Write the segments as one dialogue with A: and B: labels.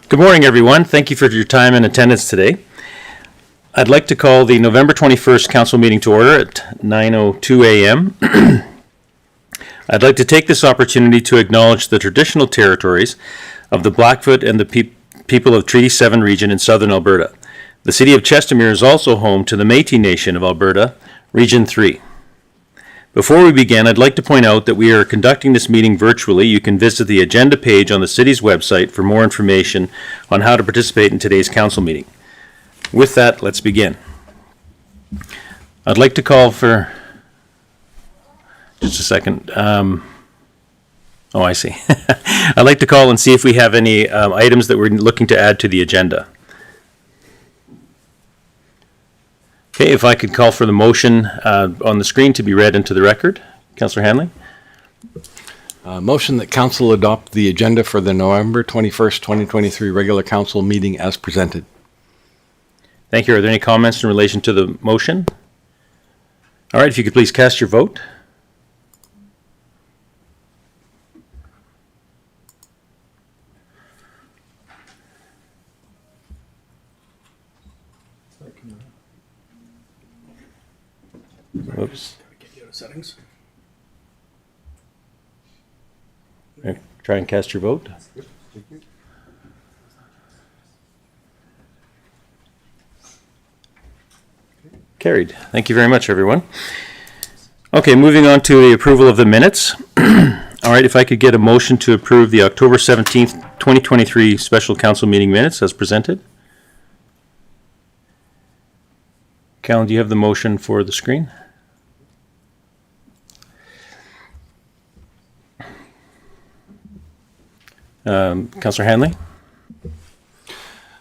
A: Good morning, everyone. Thank you for your time and attendance today. I'd like to call the November 21st council meeting to order at 9:02 a.m. I'd like to take this opportunity to acknowledge the traditional territories of the Blackfoot and the people of Treaty 7 region in southern Alberta. The city of Chestermere is also home to the Métis Nation of Alberta, Region 3. Before we begin, I'd like to point out that we are conducting this meeting virtually. You can visit the agenda page on the city's website for more information on how to participate in today's council meeting. With that, let's begin. I'd like to call for, just a second. I see. I'd like to call and see if we have any items that we're looking to add to the agenda. Okay, if I could call for the motion on the screen to be read into the record. Councillor Hanley?
B: Motion that council adopt the agenda for the November 21st, 2023 regular council meeting as presented.
A: Thank you. Are there any comments in relation to the motion? All right, if you could please cast your vote. Oops.
C: Get you out of settings.
A: Try and cast your vote. Carried. Thank you very much, everyone. Okay, moving on to the approval of the minutes. All right, if I could get a motion to approve the October 17th, 2023 special council meeting minutes as presented. Callan, do you have the motion for the screen? Councillor Hanley?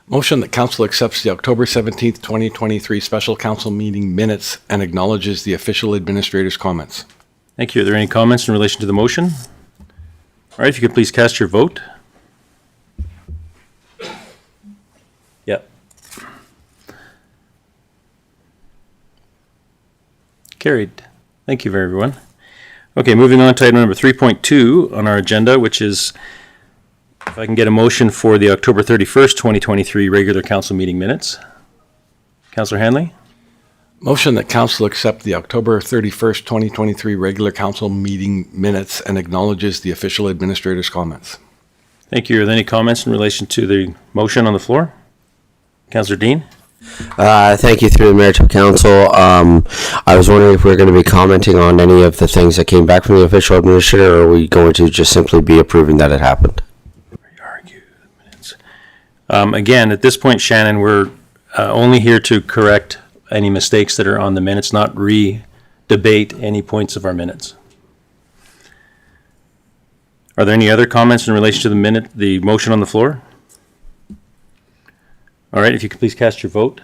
B: Motion that council accepts the October 17th, 2023 special council meeting minutes and acknowledges the official administrator's comments.
A: Thank you. Are there any comments in relation to the motion? All right, if you could please cast your vote. Yep. Carried. Thank you, everyone. Okay, moving on to item number 3.2 on our agenda, which is if I can get a motion for the October 31st, 2023 regular council meeting minutes. Councillor Hanley?
B: Motion that council accept the October 31st, 2023 regular council meeting minutes and acknowledges the official administrator's comments.
A: Thank you. Are there any comments in relation to the motion on the floor? Councillor Dean?
D: Thank you through the Mayor to Council. I was wondering if we're going to be commenting on any of the things that came back from the official administrator, or are we going to just simply be approving that it happened?
A: Again, at this point, Shannon, we're only here to correct any mistakes that are on the minutes, not re-debate any points of our minutes. Are there any other comments in relation to the motion on the floor? All right, if you could please cast your vote.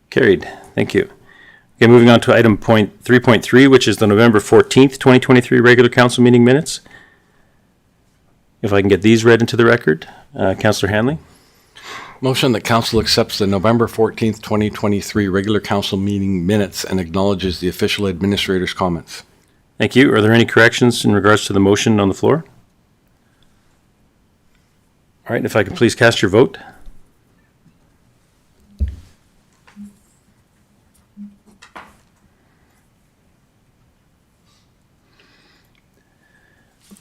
A: Carried. Thank you. Okay, moving on to item 3.3, which is the November 14th, 2023 regular council meeting minutes. If I can get these read into the record. Councillor Hanley?
B: Motion that council accepts the November 14th, 2023 regular council meeting minutes and acknowledges the official administrator's comments.
A: Thank you. Are there any corrections in regards to the motion on the floor? All right, if I could please cast your vote.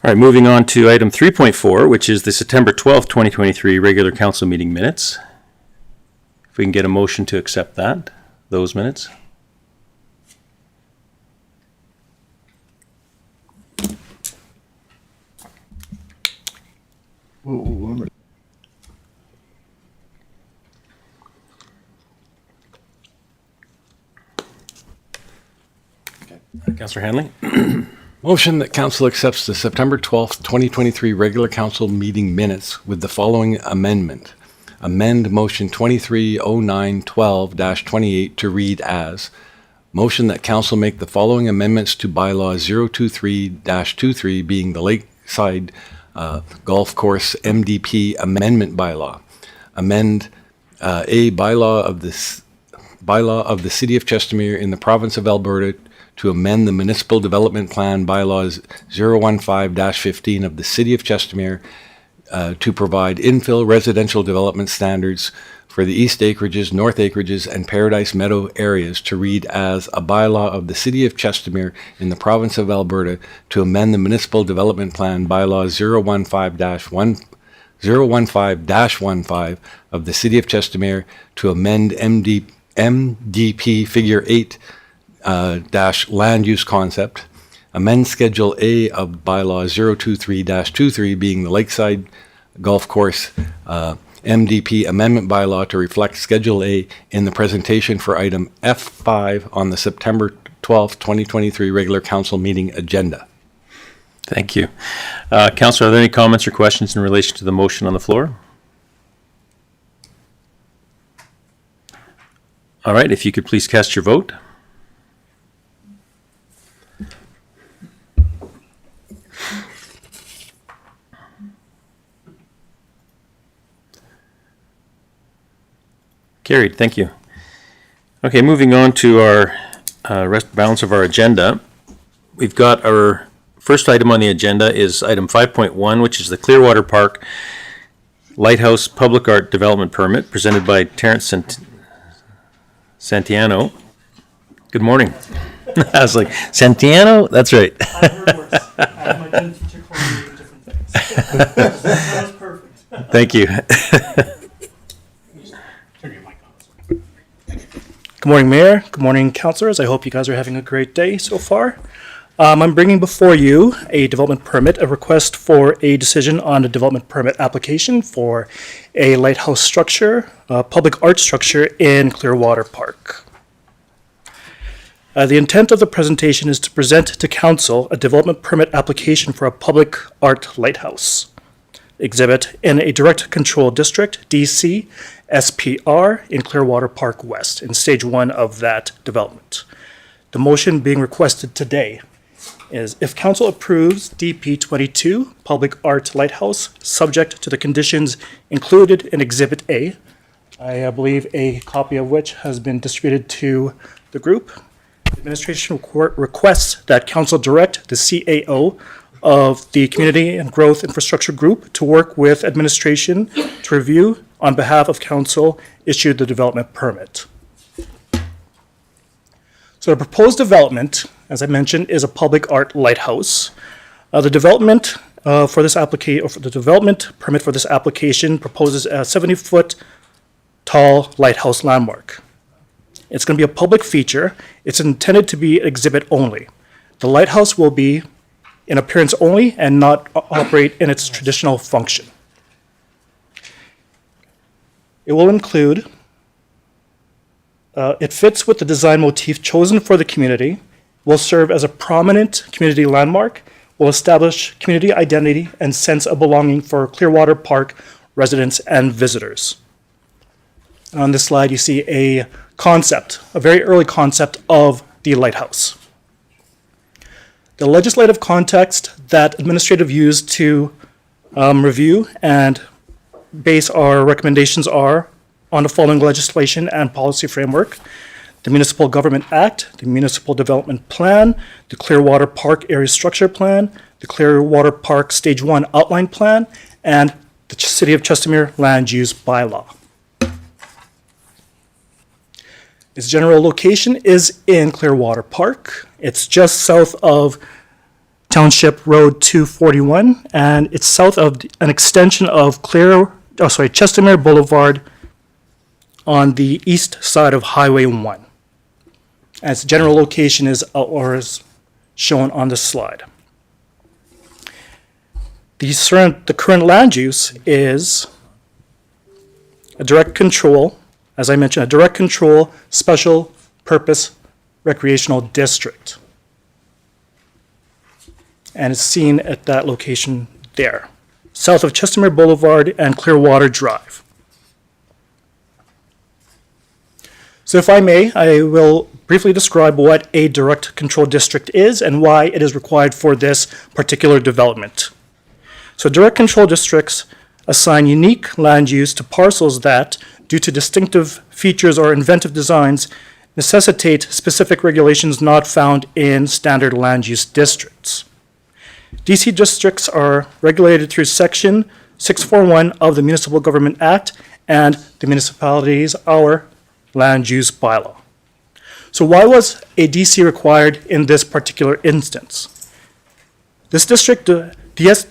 A: All right, moving on to item 3.4, which is the September 12th, 2023 regular council meeting minutes. If we can get a motion to accept those minutes. Councillor Hanley?
B: Motion that council accepts the September 12th, 2023 regular council meeting minutes with the following amendment. Amend motion 230912-28 to read as motion that council make the following amendments to bylaw 023-23 being the Lakeside Golf Course MDP amendment bylaw. Amend a bylaw of this bylaw of the City of Chestermere in the Province of Alberta to amend the Municipal Development Plan bylaws 015-15 of the City of Chestermere to provide infill residential development standards for the East Acreages, North Acreages, and Paradise Meadow areas to read as a bylaw of the City of Chestermere in the Province of Alberta to amend the Municipal Development Plan bylaw 015-15 of the City of Chestermere to amend MDP Figure 8 dash land use concept, amend Schedule A of bylaw 023-23 being the Lakeside Golf Course MDP amendment bylaw to reflect Schedule A in the presentation for item F5 on the September 12th, 2023 regular council meeting agenda.
A: Thank you. Councillor, are there any comments or questions in relation to the motion on the floor? All right, if you could please cast your vote. Carried, thank you. Okay, moving on to our balance of our agenda. We've got our first item on the agenda is item 5.1, which is the Clearwater Park Lighthouse Public Art Development Permit presented by Terrence Santiano. Good morning. I was like, Santiano? That's right.
C: I've heard worse. I have my gym teacher calling me different things. That was perfect.
A: Thank you.
C: Good morning, Mayor. Good morning, councilors. I hope you guys are having a great day so far. I'm bringing before you a development permit, a request for a decision on a development permit application for a lighthouse structure, a public art structure in Clearwater Park. The intent of the presentation is to present to council a development permit application for a public art lighthouse exhibit in a direct control district, DC, SPR, in Clearwater Park West, in stage 1 of that development. The motion being requested today is if council approves DP 22, Public Art Lighthouse, subject to the conditions included in Exhibit A, I believe a copy of which has been distributed to the group. The administration requests that council direct the CAO of the Community and Growth Infrastructure Group to work with administration to review, on behalf of council, issue the development permit. So the proposed development, as I mentioned, is a public art lighthouse. The development for this application, or for the development permit for this application, proposes a 70-foot tall lighthouse landmark. It's going to be a public feature. It's intended to be exhibit only. The lighthouse will be in appearance only and not operate in its traditional function. It will include, it fits with the design motif chosen for the community, will serve as a prominent community landmark, will establish community identity and sense of belonging for Clearwater Park residents and visitors. On this slide, you see a concept, a very early concept of the lighthouse. The legislative context that administrative used to review and base our recommendations are on the following legislation and policy framework: the Municipal Government Act, the Municipal Development Plan, the Clearwater Park Area Structure Plan, the Clearwater Park Stage 1 Outline Plan, and the City of Chestermere Land Use Bylaw. Its general location is in Clearwater Park. It's just south of Township Road 241, and it's south of an extension of Chestermere Boulevard on the east side of Highway 1. And its general location is shown on this slide. The current land use is a direct control, as I mentioned, a direct control special purpose recreational district. And it's seen at that location there, south of Chestermere Boulevard and Clearwater Drive. So if I may, I will briefly describe what a direct control district is and why it is required for this particular development. So direct control districts assign unique land use to parcels that, due to distinctive features or inventive designs, necessitate specific regulations not found in standard land use districts. DC districts are regulated through Section 641 of the Municipal Government Act and the municipality's our land use bylaw. So why was a DC required in this particular instance? This district, the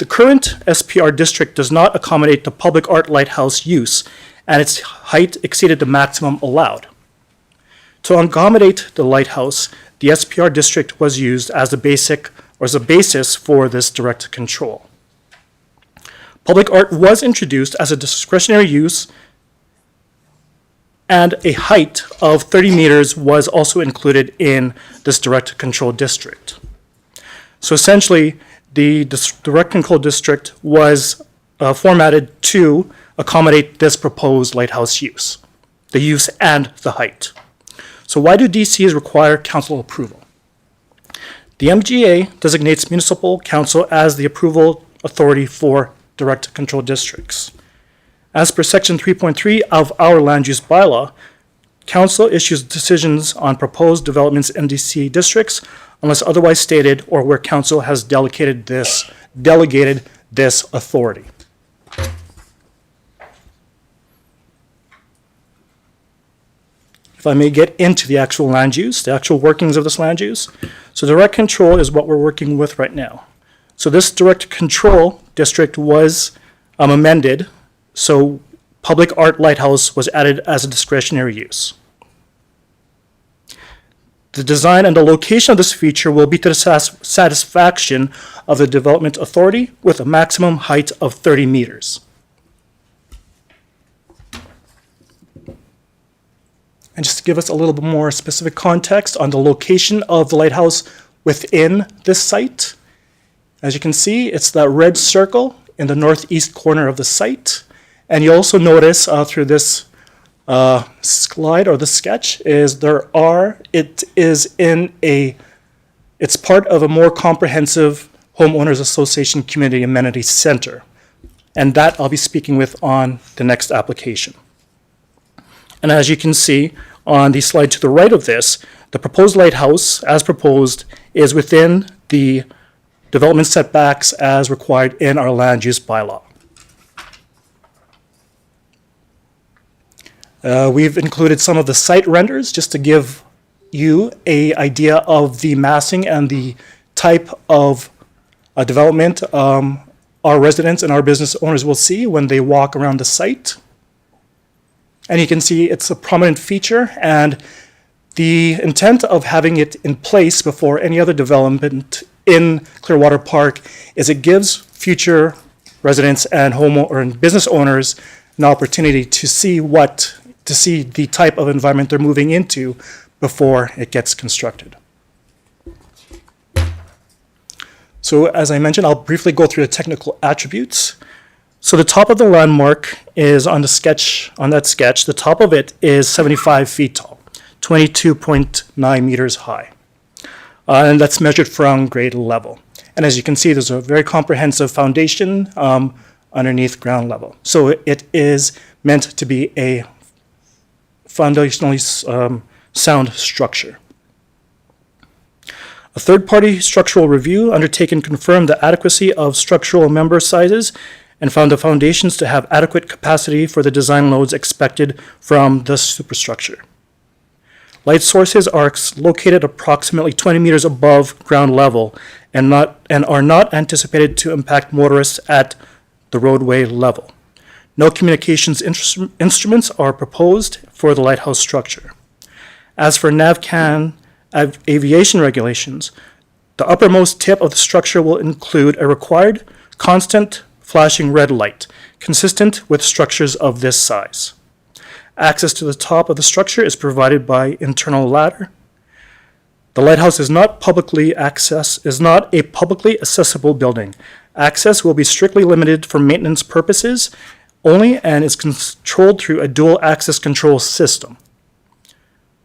C: current SPR district does not accommodate the public art lighthouse use, and its height exceeded the maximum allowed. To accommodate the lighthouse, the SPR district was used as the basis for this direct control. Public art was introduced as a discretionary use, and a height of 30 meters was also included in this direct control district. So essentially, the direct control district was formatted to accommodate this proposed lighthouse use, the use and the height. So why do DCs require council approval? The MGA designates municipal council as the approval authority for direct control districts. As per Section 3.3 of our land use bylaw, council issues decisions on proposed developments in DC districts unless otherwise stated or where council has delegated this authority. If I may get into the actual land use, the actual workings of this land use. So direct control is what we're working with right now. So this direct control district was amended, so public art lighthouse was added as a discretionary use. The design and the location of this feature will be to the satisfaction of the development authority with a maximum height of 30 meters. And just to give us a little bit more specific context on the location of the lighthouse within this site, as you can see, it's that red circle in the northeast corner of the site. And you also notice through this slide or the sketch is it's part of a more comprehensive homeowners association community amenity center. And that I'll be speaking with on the next application. And as you can see on the slide to the right of this, the proposed lighthouse, as proposed, is within the development setbacks as required in our land use bylaw. We've included some of the site renders just to give you an idea of the massing and the type of development our residents and our business owners will see when they walk around the site. And you can see it's a prominent feature, and the intent of having it in place before any other development in Clearwater Park is it gives future residents and business owners an opportunity to see the type of environment they're moving into before it gets constructed. So as I mentioned, I'll briefly go through the technical attributes. So the top of the landmark is on that sketch, the top of it is 75 feet tall, 22.9 meters high. And that's measured from grade level. And as you can see, there's a very comprehensive foundation underneath ground level. So it is meant to be a foundationally sound structure. A third-party structural review undertaken confirmed the adequacy of structural member sizes and found the foundations to have adequate capacity for the design loads expected from the superstructure. Light sources are located approximately 20 meters above ground level and are not anticipated to impact motorists at the roadway level. No communications instruments are proposed for the lighthouse structure. As for NAVCAN aviation regulations, the uppermost tip of the structure will include a required constant flashing red light, consistent with structures of this size. Access to the top of the structure is provided by internal ladder. The lighthouse is not a publicly accessible building. Access will be strictly limited for maintenance purposes only and is controlled through a dual access control system.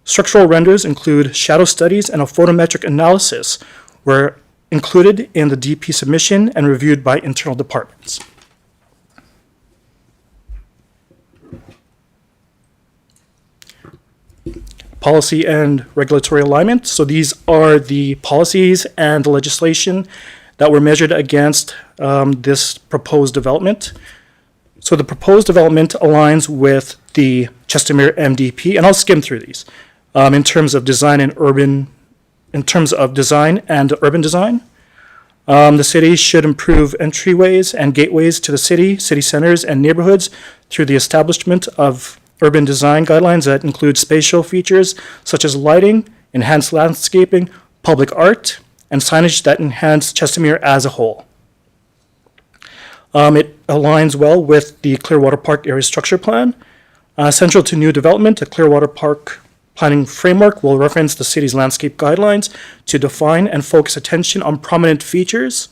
C: Structural renders include shadow studies and a photometric analysis were included in the DP submission and reviewed by internal departments. policy and regulatory alignment. So these are the policies and the legislation that were measured against this proposed development. So the proposed development aligns with the Chestermere MDP, and I'll skim through these in terms of design and urban design. The city should improve entryways and gateways to the city centers, and neighborhoods through the establishment of urban design guidelines that include spatial features such as lighting, enhanced landscaping, public art, and signage that enhance Chestermere as a whole. It aligns well with the Clearwater Park Area Structure Plan. Central to new development, the Clearwater Park planning framework will reference the city's landscape guidelines to define and focus attention on prominent features,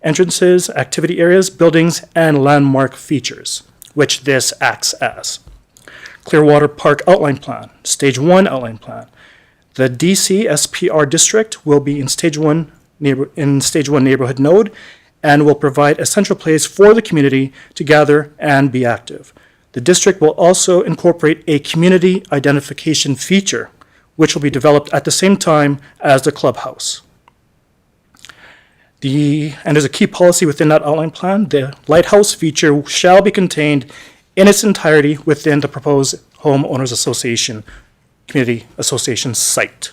C: entrances, activity areas, buildings, and landmark features, which this acts as. Clearwater Park Outline Plan, Stage 1 Outline Plan. The DC SPR district will be in Stage 1 neighborhood node and will provide a central place for the community to gather and be active. The district will also incorporate a community identification feature, which will be developed at the same time as the clubhouse. And there's a key policy within that outline plan. The lighthouse feature shall be contained in its entirety within the proposed homeowners association, community association site.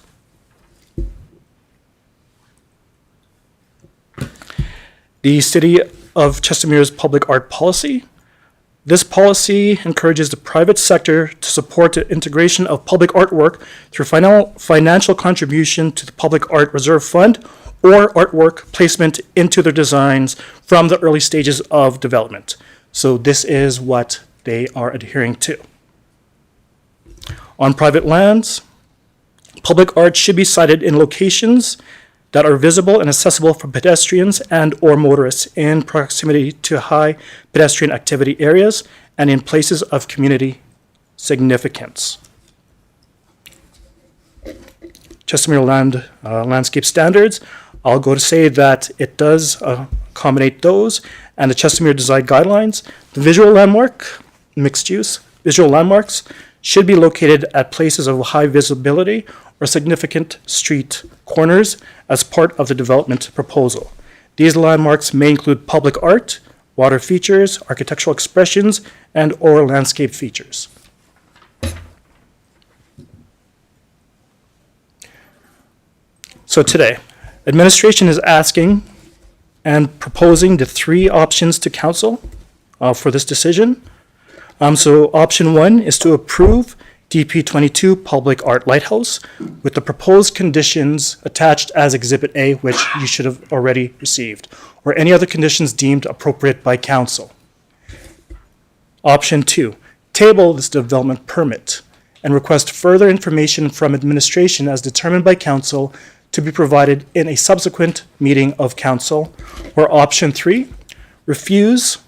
C: The City of Chestermere's public art policy. This policy encourages the private sector to support the integration of public artwork through financial contribution to the Public Art Reserve Fund or artwork placement into their designs from the early stages of development. So this is what they are adhering to. On private lands, public art should be sited in locations that are visible and accessible for pedestrians and or motorists in proximity to high pedestrian activity areas and in places of community significance. Chestermere landscape standards, I'll go to say that it does accommodate those and the Chestermere design guidelines. The visual landmark, mixed use, visual landmarks should be located at places of high visibility or significant street corners as part of the development proposal. These landmarks may include public art, water features, architectural expressions, and or landscape features. So today, administration is asking and proposing the three options to council for this decision. So option 1 is to approve DP22 Public Art Lighthouse with the proposed conditions attached as Exhibit A, which you should have already received, or any other conditions deemed appropriate by council. Option 2, table this development permit and request further information from administration as determined by council to be provided in a subsequent meeting of council. Or option 3, refuse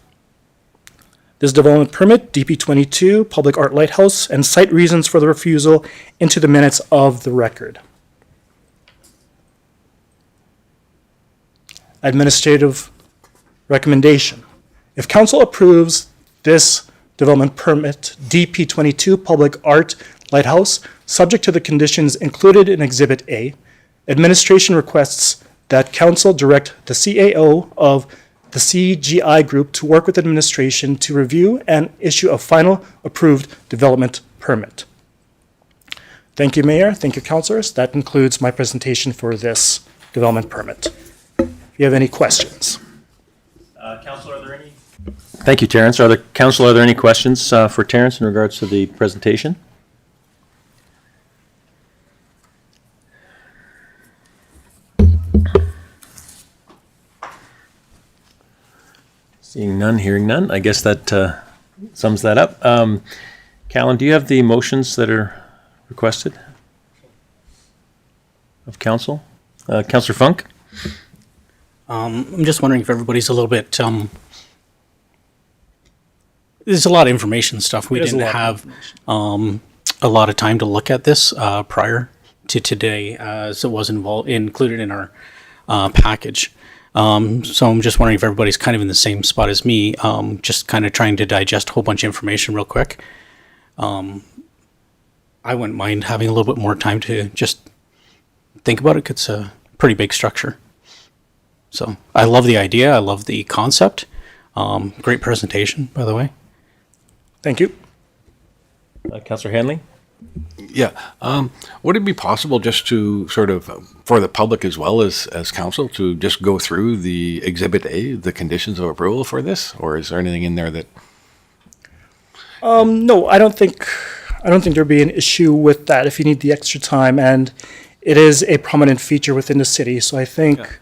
C: this development permit, DP22, Public Art Lighthouse, and cite reasons for the refusal into the minutes of the record. Administrative recommendation. If council approves this development permit, DP22, Public Art Lighthouse, subject to the conditions included in Exhibit A, administration requests that council direct the CAO of the CGI Group to work with administration to review and issue a final approved development permit. Thank you, Mayor. Thank you, councilors. That concludes my presentation for this development permit. If you have any questions.
A: Councilor, are there any? Thank you, Terrence. Councilor, are there any questions for Terrence in regards to the presentation? Seeing none, hearing none, I guess that sums that up. Callan, do you have the motions that are requested of council? Councillor Funk?
E: I'm just wondering if everybody's a little bit, there's a lot of information stuff. We didn't have a lot of time to look at this prior to today, as it was included in our package. So I'm just wondering if everybody's kind of in the same spot as me, just kind of trying to digest a whole bunch of information real quick. I I wouldn't mind having a little bit more time to just think about it. 'Cause it's a pretty big structure. So I love the idea. I love the concept. Great presentation, by the way.
C: Thank you.
A: Councillor Hanley?
B: Yeah. Would it be possible just to sort of, for the public as well as council, to just go through the Exhibit A, the conditions of approval for this? Or is there anything in there that,
C: No, I don't think there'd be an issue with that if you need the extra time, and it is a prominent feature within the city, so I think,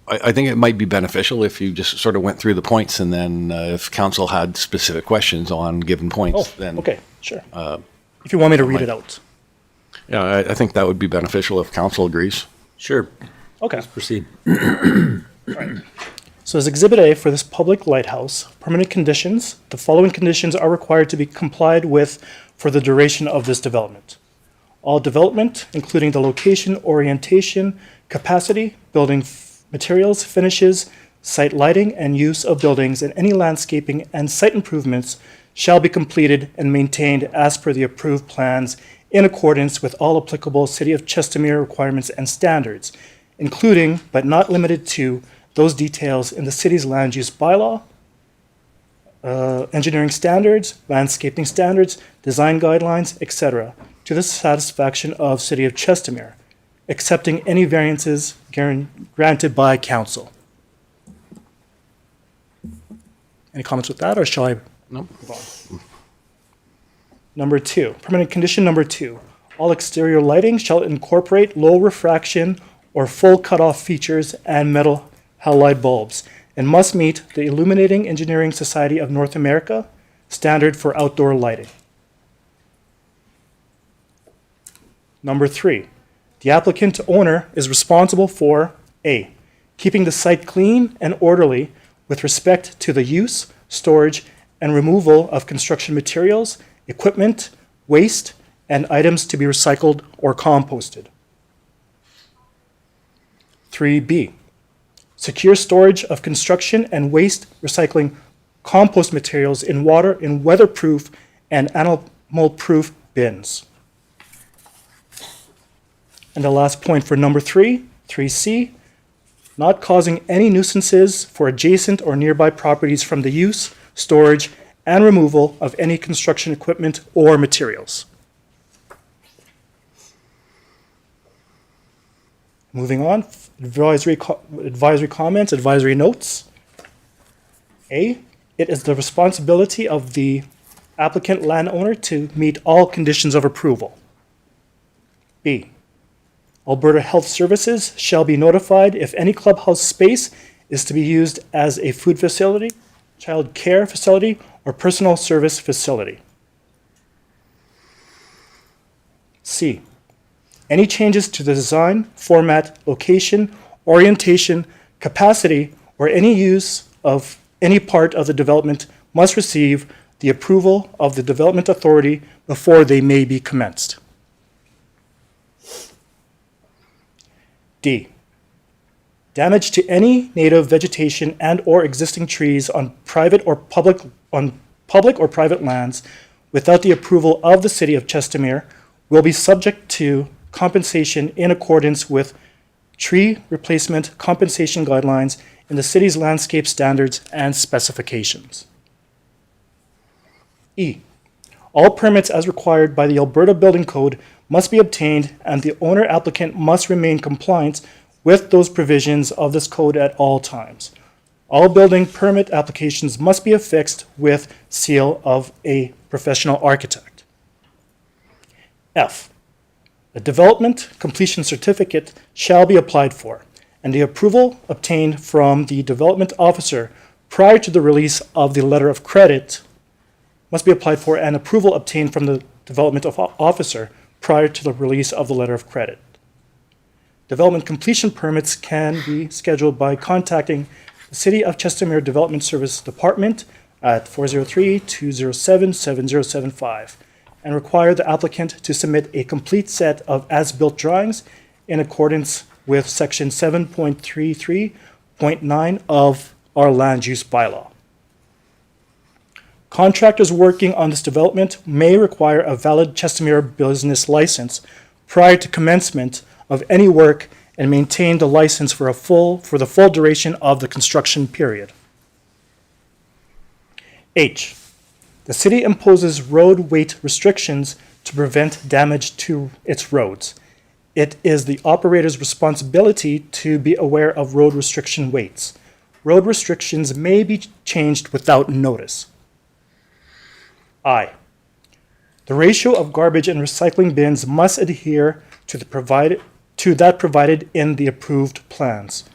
B: I think it might be beneficial if you just sort of went through the points, and then if council had specific questions on given points, then.
C: okay, sure. If you want me to read it out.
B: Yeah, I think that would be beneficial if council agrees.
A: Sure.
C: Okay.
A: Proceed.
C: So as Exhibit A for this public lighthouse, permanent conditions, the following conditions are required to be complied with for the duration of this development. All development, including the location, orientation, capacity, building materials, finishes, site lighting, and use of buildings, and any landscaping and site improvements shall be completed and maintained as per the approved plans in accordance with all applicable City of Chestermere requirements and standards, including but not limited to those details in the city's land use bylaw, engineering standards, landscaping standards, design guidelines, etc., to the satisfaction of City of Chestermere, accepting any variances granted by council. Any comments with that, or shall I?
B: No.
C: Number 2, permanent condition number 2, all exterior lighting shall incorporate low refraction or full cutoff features and metal halide bulbs, and must meet the Illuminating Engineering Society of North America standard for outdoor lighting. Number 3, the applicant owner is responsible for A, keeping the site clean and orderly with respect to the use, storage, and removal of construction materials, equipment, waste, and items to be recycled or composted. 3B, secure storage of construction and waste recycling compost materials in weatherproof and animal-proof bins. And the last point for number 3, 3C, not causing any nuisances for adjacent or nearby properties from the use, storage, and removal of any construction equipment or materials. Moving on, advisory comments, advisory notes. A, it is the responsibility of the applicant landowner to meet all conditions of approval. B, Alberta Health Services shall be notified if any clubhouse space is to be used as a food facility, child care facility, or personal service facility. C, any changes to the design, format, location, orientation, capacity, or any use of any part of the development must receive the approval of the Development Authority before they may be commenced. D, damage to any native vegetation and or existing trees on private or public or private lands without the approval of the City of Chestermere will be subject to compensation in accordance with tree replacement compensation guidelines in the city's landscape standards and specifications. E, all permits as required by the Alberta Building Code must be obtained, and the owner applicant must remain compliant with those provisions of this code at all times. All building permit applications must be affixed with seal of a professional architect. F, a development completion certificate shall be applied for, and the approval obtained from the development officer prior to the release of the letter of credit must be applied for, and approval obtained from the development officer prior to the release of the letter of credit. Development completion permits can be scheduled by contacting the City of Chestermere Development Service Department at 403-207-7075 and require the applicant to submit a complete set of as-built drawings in accordance with Section 7.33.9 of our land use bylaw. Contractors working on this development may require a valid Chestermere business license prior to commencement of any work and maintain the license for the full duration of the construction period. H. The city imposes road weight restrictions to prevent damage to its roads. It is the operator's responsibility to be aware of road restriction weights. Road restrictions may be changed without notice. I. The ratio of garbage and recycling bins must adhere to that provided in the approved plans.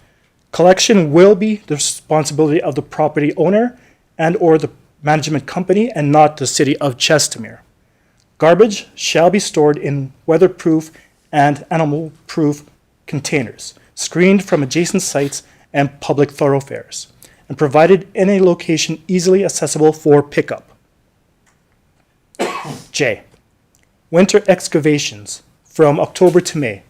C: Collection will be the responsibility of the property owner and/or the management company and not the city of Chestermere. Garbage shall be stored in weatherproof and animal-proof containers, screened from adjacent sites and public thoroughfares, and provided in a location easily accessible for pickup. J. Winter excavations from October to May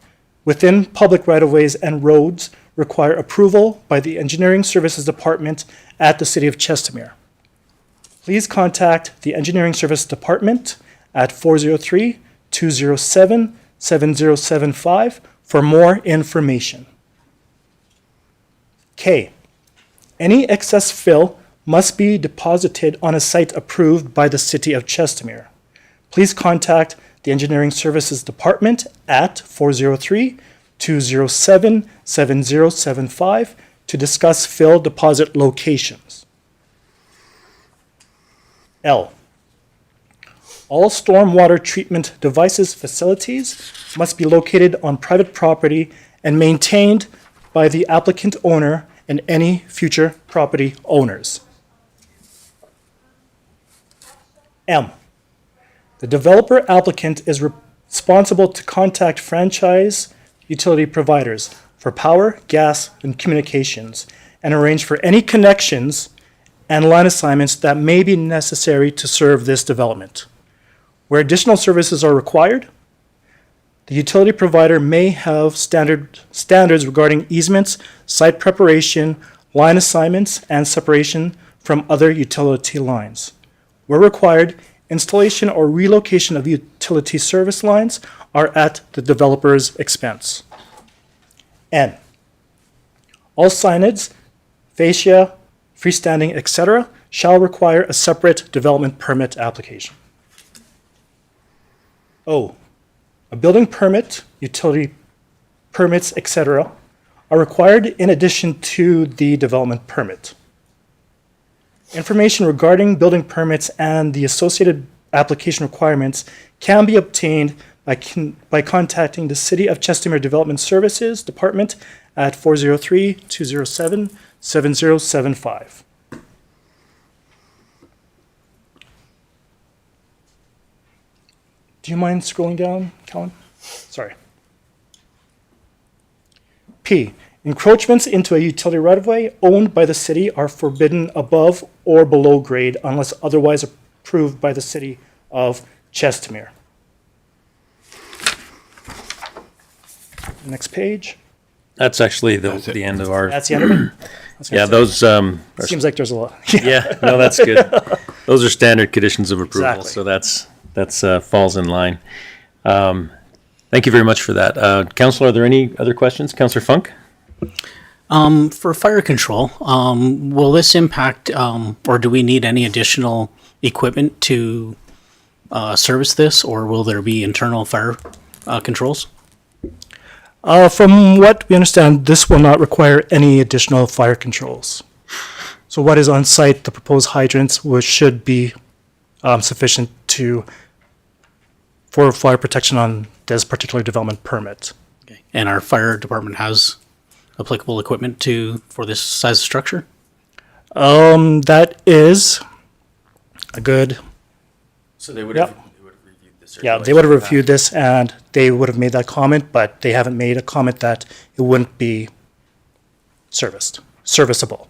C: within public right-of-ways and roads require approval by the Engineering Services Department at the City of Chestermere. Please contact the Engineering Service Department at 403-207-7075 for more information. K. Any excess fill must be deposited on a site approved by the City of Chestermere. Please contact the Engineering Services Department at 403-207-7075 to discuss fill deposit locations. L. All stormwater treatment devices facilities must be located on private property and maintained by the applicant owner and any future property owners. M. The developer applicant is responsible to contact franchise utility providers for power, gas, and communications and arrange for any connections and line assignments that may be necessary to serve this development. Where additional services are required, the utility provider may have standards regarding easements, site preparation, line assignments, and separation from other utility lines. Where required, installation or relocation of utility service lines are at the developer's expense. N. All signage, fascia, freestanding, etc., shall require a separate development permit application. O. A building permit, utility permits, etc., are required in addition to the development permit. Information regarding building permits and the associated application requirements can be obtained by contacting the City of Chestermere Development Services Department at 403-207-7075. Do you mind scrolling down, Colin? Sorry. P. Encroachments into a utility right-of-way owned by the city are forbidden above or below grade unless otherwise approved by the City of Chestermere. Next page.
A: That's actually the end of our.
C: That's the end of it?
A: Yeah, those.
C: Seems like there's a lot.
A: Yeah, no, that's good. Those are standard conditions of approval,
C: Exactly.
A: so that's falls in line. Thank you very much for that. Councillor, are there any other questions? Councillor Funk?
E: For fire control, will this impact, or do we need any additional equipment to service this, or will there be internal fire controls?
C: From what we understand, this will not require any additional fire controls. So what is on site, the proposed hydrants, which should be sufficient for fire protection on this particular development permit.
E: Okay. And our fire department has applicable equipment for this size of structure?
C: That is a good.
A: So they would
C: Yep.
A: have reviewed this.
C: Yeah, they would have reviewed this and they would have made that comment, but they haven't made a comment that it wouldn't be serviceable.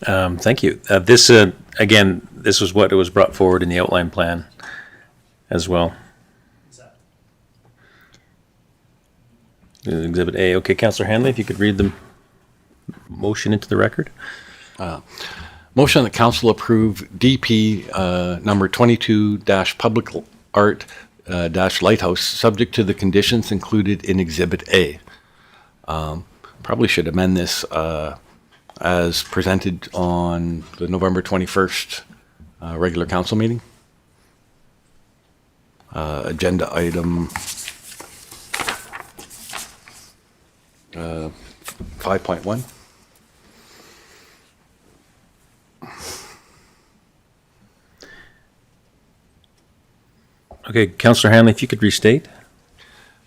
A: Thank you. This, again, this was what was brought forward in the outline plan as well. Exhibit A. Okay, Councillor Hanley, if you could read them motion into the record.
B: Motion that council approve DP number 22 Public Art Lighthouse, subject to the conditions included in Exhibit A. Probably should amend this as presented on the November 21st regular council meeting. Agenda item 5.1.
A: Okay, Councillor Hanley, if you could restate.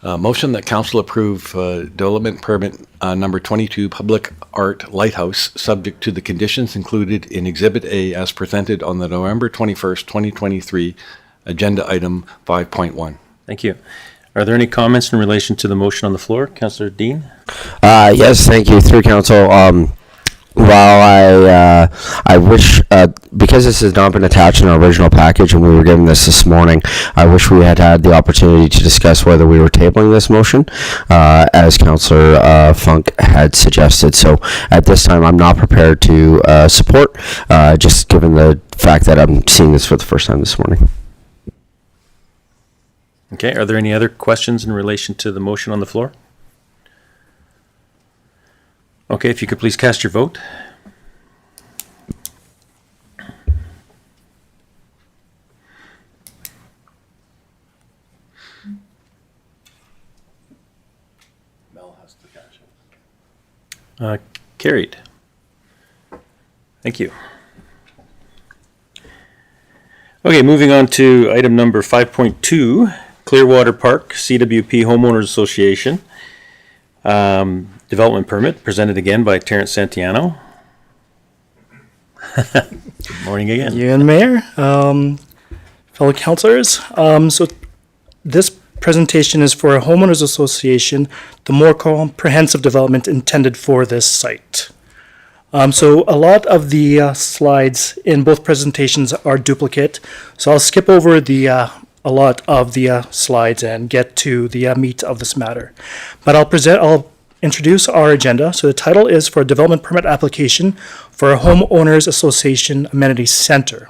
B: Motion that council approve development permit number 22 Public Art Lighthouse, subject to the conditions included in Exhibit A as presented on the November 21st, 2023 agenda item 5.1.
A: Thank you. Are there any comments in relation to the motion on the floor? Councillor Dean?
D: Yes, thank you. Through council, while I wish, because this has not been attached in our original package and we were given this morning, I wish we had had the opportunity to discuss whether we were tabling this motion, as Councillor Funk had suggested. So at this time, I'm not prepared to support, just given the fact that I'm seeing this for the first time this morning.
A: Okay, are there any other questions in relation to the motion on the floor? Okay, if you could please cast your vote.
B: Mel has to cast it.
A: Carried. Thank you. Okay, moving on to item number 5.2, Clearwater Park CWP Homeowners Association. Development permit presented again by Terrence Santiano. Good morning again.
C: You and Mayor, fellow councilors. So this presentation is for a homeowners association, the more comprehensive development intended for this site. So a lot of the slides in both presentations are duplicate. So I'll skip over a lot of the slides and get to the meat of this matter. But I'll introduce our agenda. So the title is for a development permit application for a homeowners association amenity center.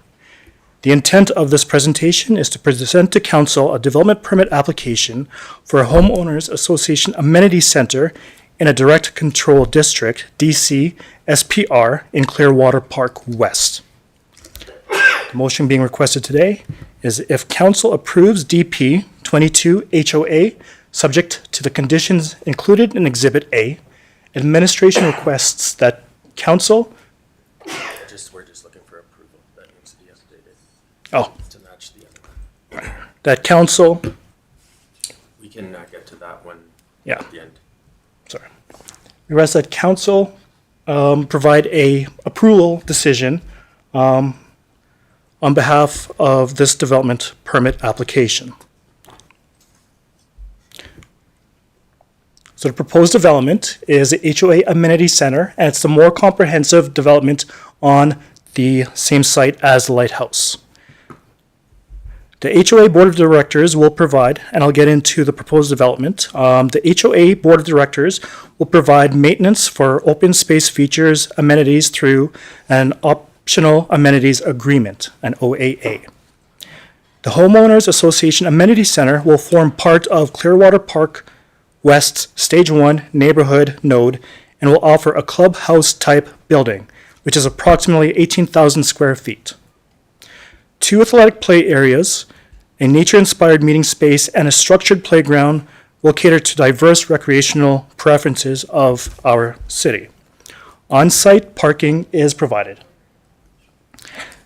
C: The intent of this presentation is to present to council a development permit application for a homeowners association amenity center in a direct control district, DC, SPR, in Clearwater Park West. The motion being requested today is if council approves DP 22 HOA, subject to the conditions included in Exhibit A, administration requests that council.
D: We're just looking for approval. That needs to be updated
C: To
D: match the other one.
C: that council.
D: We can get to that one
C: Yeah.
D: at the end.
C: Sorry. Request that council provide a approval decision on behalf of this development permit application. So the proposed development is a HOA amenity center, and it's the more comprehensive development on the same site as the lighthouse. The HOA Board of Directors will provide, and I'll get into the proposed development, the HOA Board of Directors will provide maintenance for open space features, amenities through an optional amenities agreement, an OAA. The Homeowners Association Amenity Center will form part of Clearwater Park West Stage 1 neighborhood node and will offer a clubhouse-type building, which is approximately 18,000 square feet. 2 athletic play areas, a nature-inspired meeting space, and a structured playground will cater to diverse recreational preferences of our city. On-site parking is provided.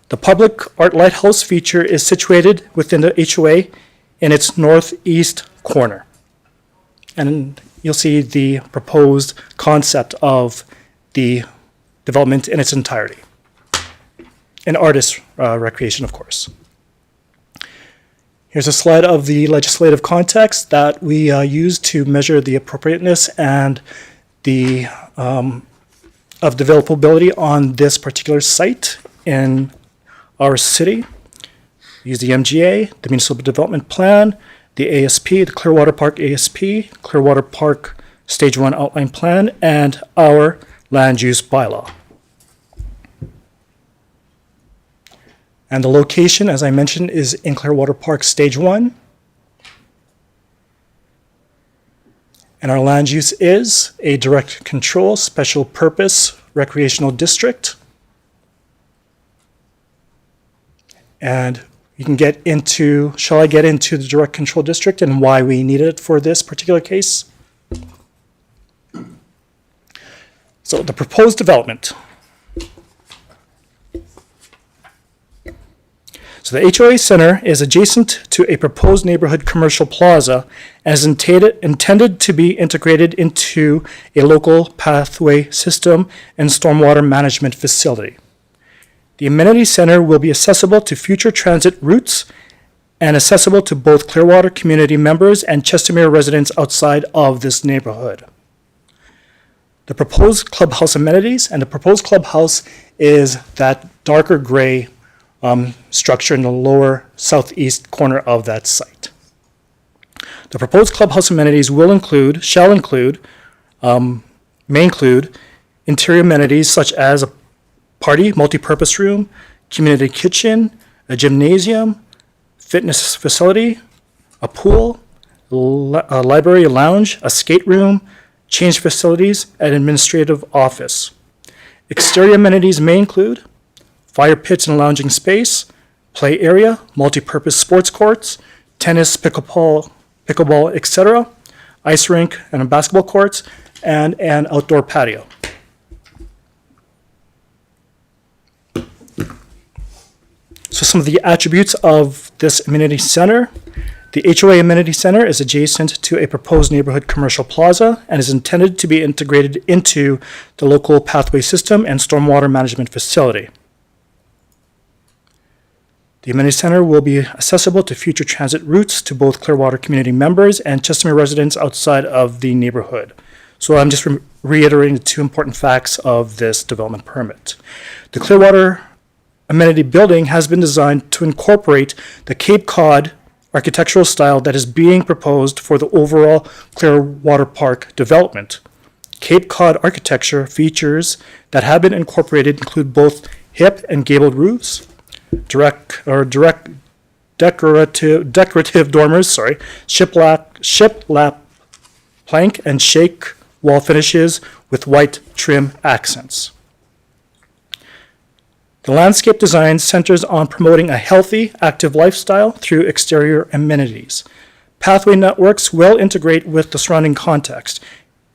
C: The Public Art Lighthouse feature is situated within the HOA in its northeast corner. And you'll see the proposed concept of the development in its entirety. And artist recreation, of course. Here's a slide of the legislative context that we use to measure the appropriateness and the of developability on this particular site in our city. We use the MGA, the Municipal Development Plan, the ASP, the Clearwater Park ASP, Clearwater Park Stage 1 Outline Plan, and our land use bylaw. And the location, as I mentioned, is in Clearwater Park Stage 1. And our land use is a direct control special purpose recreational district. And you can get into, shall I get into the direct control district and why we need it for this particular case? So the proposed development. So the HOA Center is adjacent to a proposed neighborhood commercial plaza and is intended to be integrated into a local pathway system and stormwater management facility. The amenity center will be accessible to future transit routes and accessible to both Clearwater community members and Chestermere residents outside of this neighborhood. The proposed clubhouse amenities, and the proposed clubhouse is that darker gray structure in the lower southeast corner of that site. The proposed clubhouse amenities may include interior amenities such as a party, multi-purpose room, community kitchen, a gymnasium, fitness facility, a pool, a library, a lounge, a skate room, change facilities, and administrative office. Exterior amenities may include fire pits and lounging space, play area, multi-purpose sports courts, tennis, pickleball, etc., ice rink and basketball courts, and an outdoor patio. So some of the attributes of this amenity center. The HOA Amenity Center is adjacent to a proposed neighborhood commercial plaza and is intended to be integrated into the local pathway system and stormwater management facility. The amenity center will be accessible to future transit routes to both Clearwater community members and Chestermere residents outside of the neighborhood. So I'm just reiterating the two important facts of this development permit. The Clearwater amenity building has been designed to incorporate the Cape Cod architectural style that is being proposed for the overall Clearwater Park development. Cape Cod architecture features that have been incorporated include both hip and gabled roofs, decorative dormers, shiplap plank and shake wall finishes with white trim accents. The landscape design centers on promoting a healthy, active lifestyle through exterior amenities. Pathway networks will integrate with the surrounding context,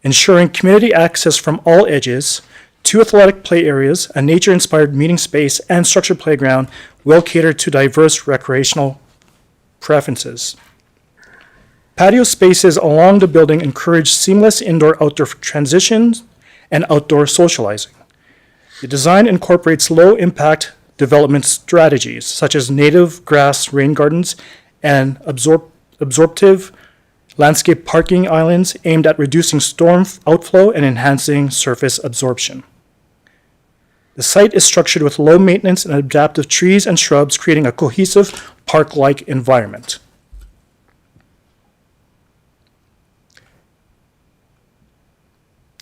C: ensuring community access from all edges. Two athletic play areas, a nature-inspired meeting space, and structured playground will cater to diverse recreational preferences. Patio spaces along the building encourage seamless indoor-outdoor transitions and outdoor socializing. The design incorporates low-impact development strategies, such as native grass rain gardens and absorptive landscape parking islands aimed at reducing storm outflow and enhancing surface absorption. The site is structured with low maintenance and adaptive trees and shrubs, creating a cohesive park-like environment.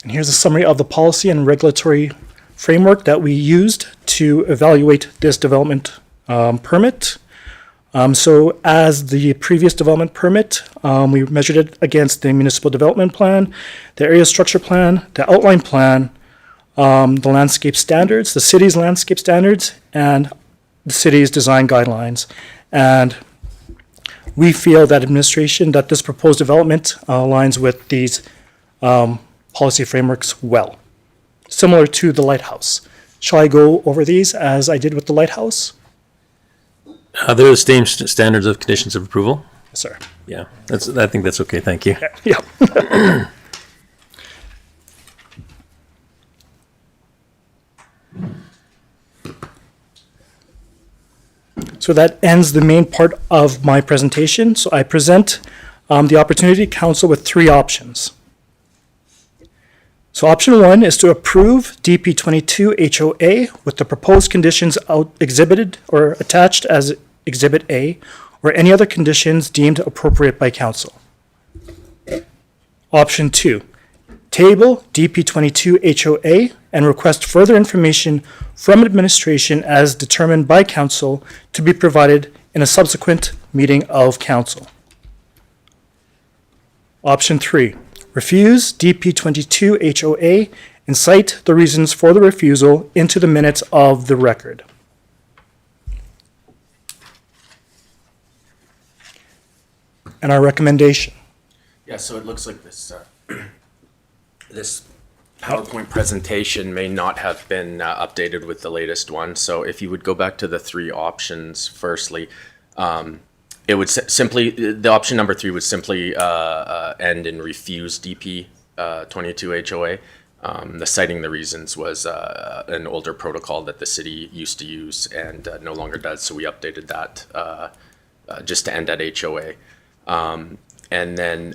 C: And here's a summary of the policy and regulatory framework that we used to evaluate this development permit. So as the previous development permit, we measured it against the municipal development plan, the area structure plan, the outline plan, the landscape standards, the city's landscape standards, and the city's design guidelines. And we feel that this proposed development aligns with these policy frameworks well, similar to the lighthouse. Shall I go over these as I did with the lighthouse?
A: They're the same standards of conditions of approval?
C: Yes, sir.
A: Yeah, I think that's okay, thank you.
C: Yeah. So that ends the main part of my presentation. So I present the opportunity to council with three options. So option one is to approve DP22 HOA with the proposed conditions exhibited or attached as Exhibit A, or any other conditions deemed appropriate by council. Option two, table DP22 HOA and request further information from administration as determined by council to be provided in a subsequent meeting of council. Option 3, refuse DP22 HOA and cite the reasons for the refusal into the minutes of the record. And our recommendation.
F: Yeah, so it looks like this, this PowerPoint presentation may not have been updated with the latest one. So if you would go back to the three options, firstly, it would simply, the option number 3 would simply end in refuse DP 22 HOA. The citing the reasons was an older protocol that the city used to use and no longer does. So we updated that just to end at HOA. And then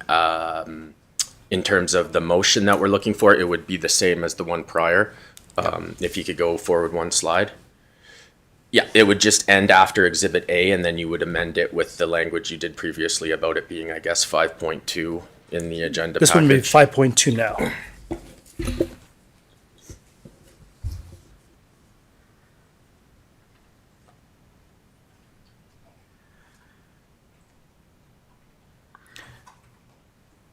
F: in terms of the motion that we're looking for, it would be the same as the one prior. If you could go forward one slide. Yeah, it would just end after Exhibit A, and then you would amend it with the language you did previously about it being, I guess, 5.2 in the agenda
C: This
F: package.
C: would be 5.2 now.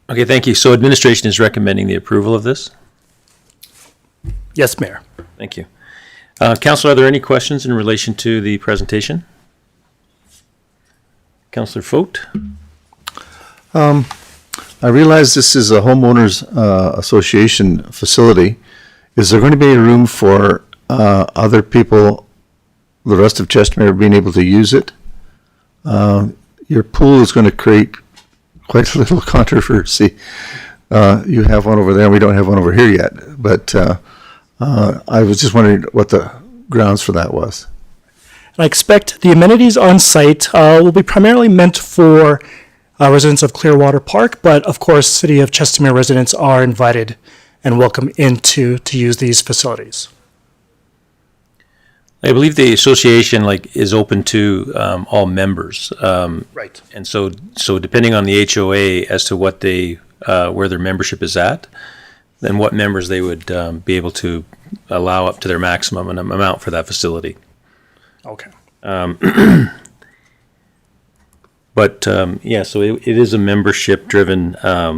A: Okay, thank you. So administration is recommending the approval of this?
C: Yes, Mayor.
A: Thank you. Councilor, are there any questions in relation to the presentation? Councilor Fote?
G: I realize this is a homeowners association facility. Is there going to be a room for other people, the rest of Chestermere, being able to use it? Your pool is going to create quite a little controversy. You have one over there, and we don't have one over here yet. But I was just wondering what the grounds for that was.
C: I expect the amenities on site will be primarily meant for residents of Clearwater Park, but of course, City of Chestermere residents are invited and welcome to use these facilities.
A: I believe the association is open to all members.
C: Right.
A: And so depending on the HOA as to what they, where their membership is at, then what members they would be able to allow up to their maximum amount for that facility.
C: Okay.
A: But yeah, so it is a membership-driven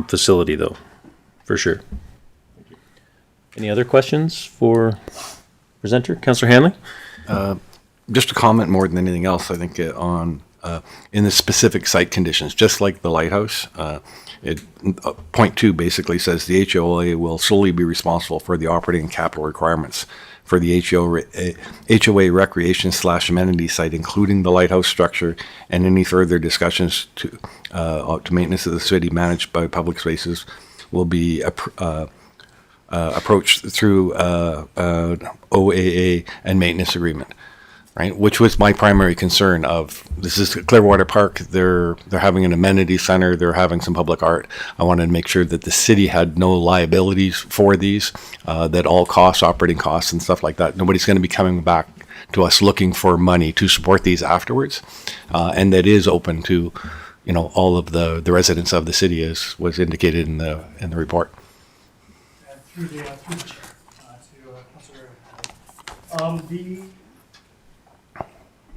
A: facility, though, for sure. Any other questions for presenter, Councillor Hanley?
B: Just a comment more than anything else, I think, on in the specific site conditions, just like the lighthouse. Point 2 basically says the HOA will solely be responsible for the operating and capital requirements for the HOA recreation / amenity site, including the lighthouse structure, and any further discussions to maintenance of the city managed by public spaces will be approached through OAA and maintenance agreement, right? Which was my primary concern of, this is Clearwater Park, they're having an amenity center, they're having some public art. I wanted to make sure that the city had no liabilities for these, that all costs, operating costs and stuff like that, nobody's going to be coming back to us looking for money to support these afterwards. And that is open to, all of the residents of the city, as was indicated in the report.
C: Through the chair, to Councillor.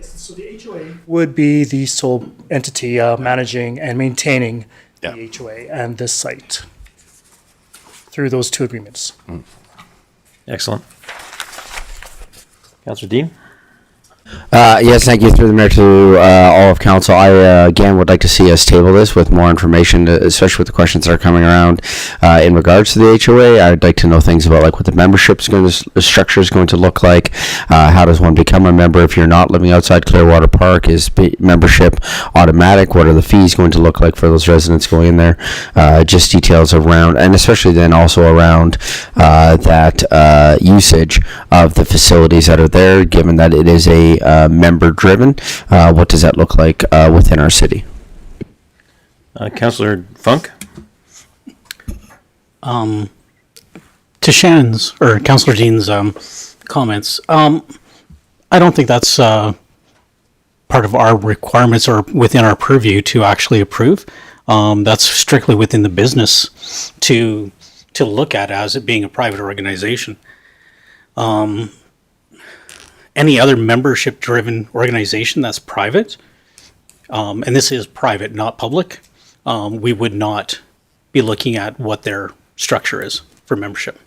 C: So the HOA would be the sole entity managing and maintaining the HOA and this site through those 2 agreements.
A: Excellent. Councillor Dean?
D: Yes, thank you through the mayor to all of council. I again would like to see us table this with more information, especially with the questions that are coming around in regards to the HOA. I'd like to know things about what the membership's the structure is going to look like. How does one become a member if you're not living outside Clearwater Park? Is membership automatic? What are the fees going to look like for those residents going in there? Just details around, and especially then also around that usage of the facilities that are there, given that it is a member driven. What does that look like within our city?
A: Councillor Funk?
E: To Shannon's or Councillor Dean's comments, I don't think that's part of our requirements or within our purview to actually approve. That's strictly within the business to to look at as it being a private organization. Any other membership-driven organization that's private, and this is private, not public, we would not be looking at what their structure is for membership.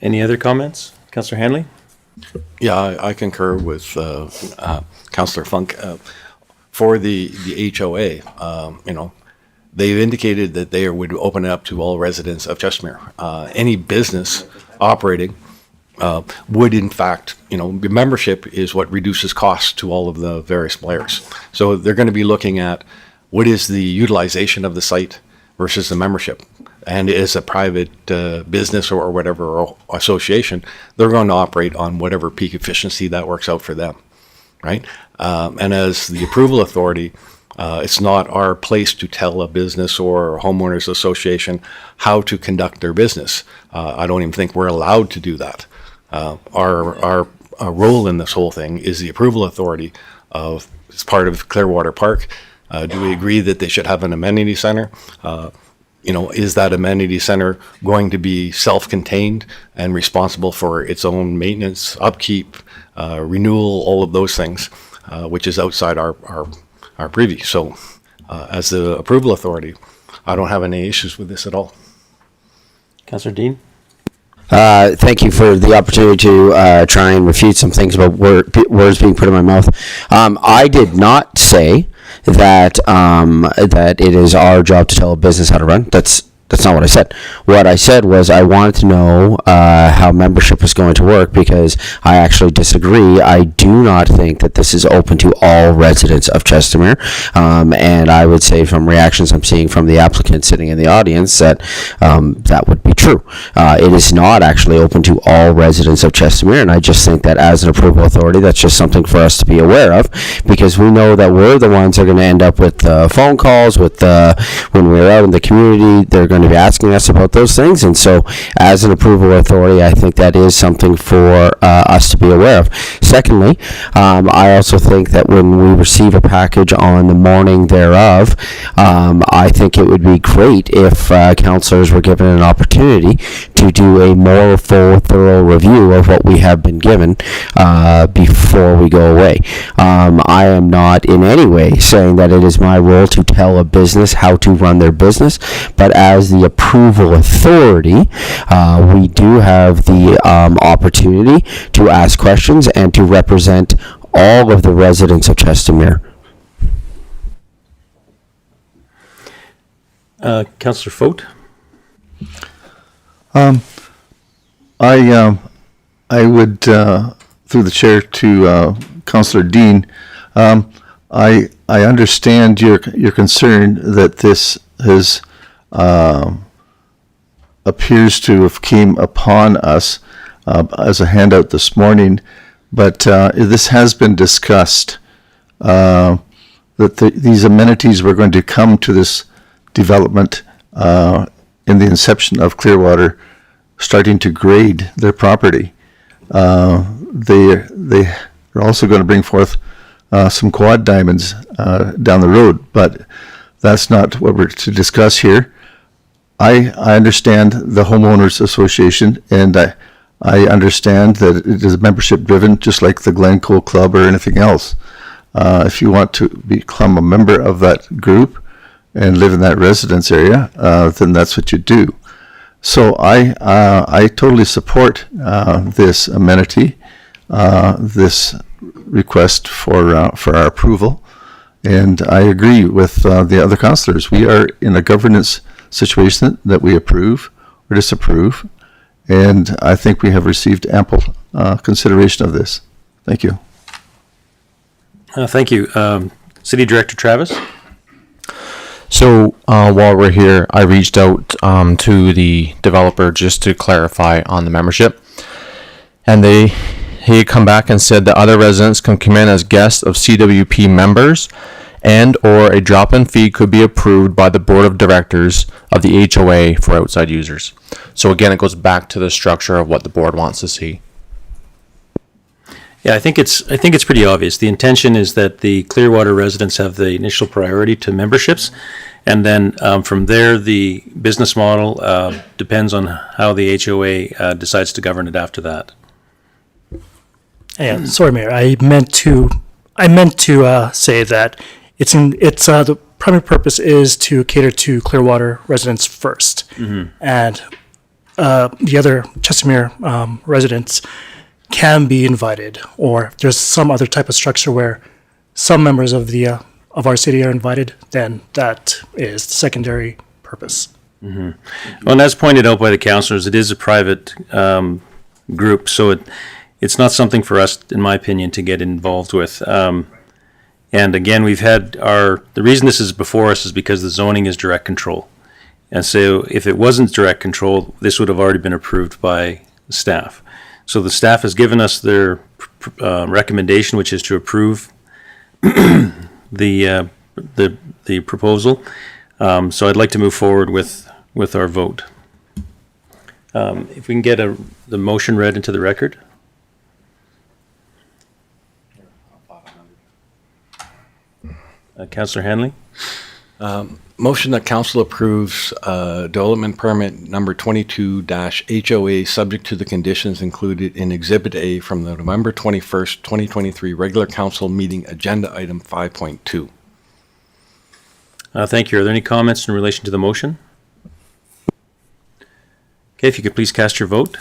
A: Any other comments? Councillor Hanley?
B: Yeah, I concur with Councillor Funk. For the HOA, they've indicated that they would open it up to all residents of Chestermere. Any business operating would, in fact, membership is what reduces costs to all of the various players. So they're going to be looking at what is the utilization of the site versus the membership. And as a private business or whatever or association, they're going to operate on whatever peak efficiency that works out for them, right? And as the approval authority, it's not our place to tell a business or homeowners association how to conduct their business. I don't even think we're allowed to do that. Our role in this whole thing is the approval authority as part of Clearwater Park. Do we agree that they should have an amenity center? Is that amenity center going to be self-contained and responsible for its own maintenance, upkeep, renewal, all of those things, which is outside our privy. So as the approval authority, I don't have any issues with this at all.
A: Councillor Dean?
D: Thank you for the opportunity to try and refute some things about words being put in my mouth. I did not say that that it is our job to tell a business how to run. That's not what I said. What I said was I wanted to know how membership was going to work, because I actually disagree. I do not think that this is open to all residents of Chestermere. And I would say from reactions I'm seeing from the applicant sitting in the audience that that would be true. It is not actually open to all residents of Chestermere, and I just think that as an approval authority, that's just something for us to be aware of, because we know that we're the ones that are going to end up with phone calls, with when we're out in the community, they're going to be asking us about those things. And so as an approval authority, I think that is something for us to be aware of. Secondly, I also think that when we receive a package on the morning thereof, I think it would be great if councillors were given an opportunity to do a more full, thorough review of what we have been given before we go away. I am not in any way saying that it is my role to tell a business how to run their business, but as the approval authority, we do have the opportunity to ask questions and to represent all of the residents of Chestermere.
A: Councillor Fote?
G: I would, through the chair to Councillor Dean, I understand your concern that this has appears to have came upon us as a handout this morning, but this has been discussed, that these amenities were going to come to this development in the inception of Clearwater, starting to grade their property. They are also going to bring forth some quad diamonds down the road, but that's not what we're to discuss here. I understand the homeowners association, and I understand that it is membership driven, just like the Glencoe Club or anything else. If you want to become a member of that group and live in that residence area, then that's what you do. So I totally support this amenity, this request for our approval, and I agree with the other councillors. We are in a governance situation that we approve or disapprove, and I think we have received ample consideration of this. Thank you.
A: Thank you. City Director Travis?
H: So while we're here, I reached out to the developer just to clarify on the membership, and he had come back and said that other residents can come in as guests of CWP members, and or a drop-in fee could be approved by the board of directors of the HOA for outside users. So again, it goes back to the structure of what the board wants to see.
A: Yeah, I think it's pretty obvious. The intention is that the Clearwater residents have the initial priority to memberships, and then from there, the business model depends on how the HOA decides to govern it after that.
C: Yeah, sorry, Mayor. I meant to say that it's the primary purpose is to cater to Clearwater residents first, and the other Chestermere residents can be invited, or if there's some other type of structure where some members of the of our city are invited, then that is the secondary purpose.
A: Well, and as pointed out by the councillors, it is a private group, so it's not something for us, in my opinion, to get involved with. And again, the reason this is before us is because the zoning is direct control. And so if it wasn't direct control, this would have already been approved by staff. So the staff has given us their recommendation, which is to approve the proposal. So I'd like to move forward with our vote. If we can get the motion read into the record. Councillor Hanley?
B: Motion that council approves development permit number 22-HOA subject to the conditions included in Exhibit A from the November 21st, 2023 regular council meeting agenda item 5.2.
A: Thank you. Are there any comments in relation to the motion? Okay, if you could please cast your vote.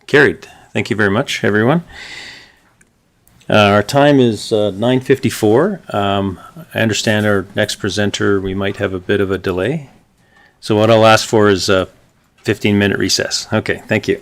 A: Carried. Thank you very much, everyone. Our time is 9:54. I understand our next presenter, we might have a bit of a delay. So what I'll ask for is a 15-minute recess. Okay, thank you.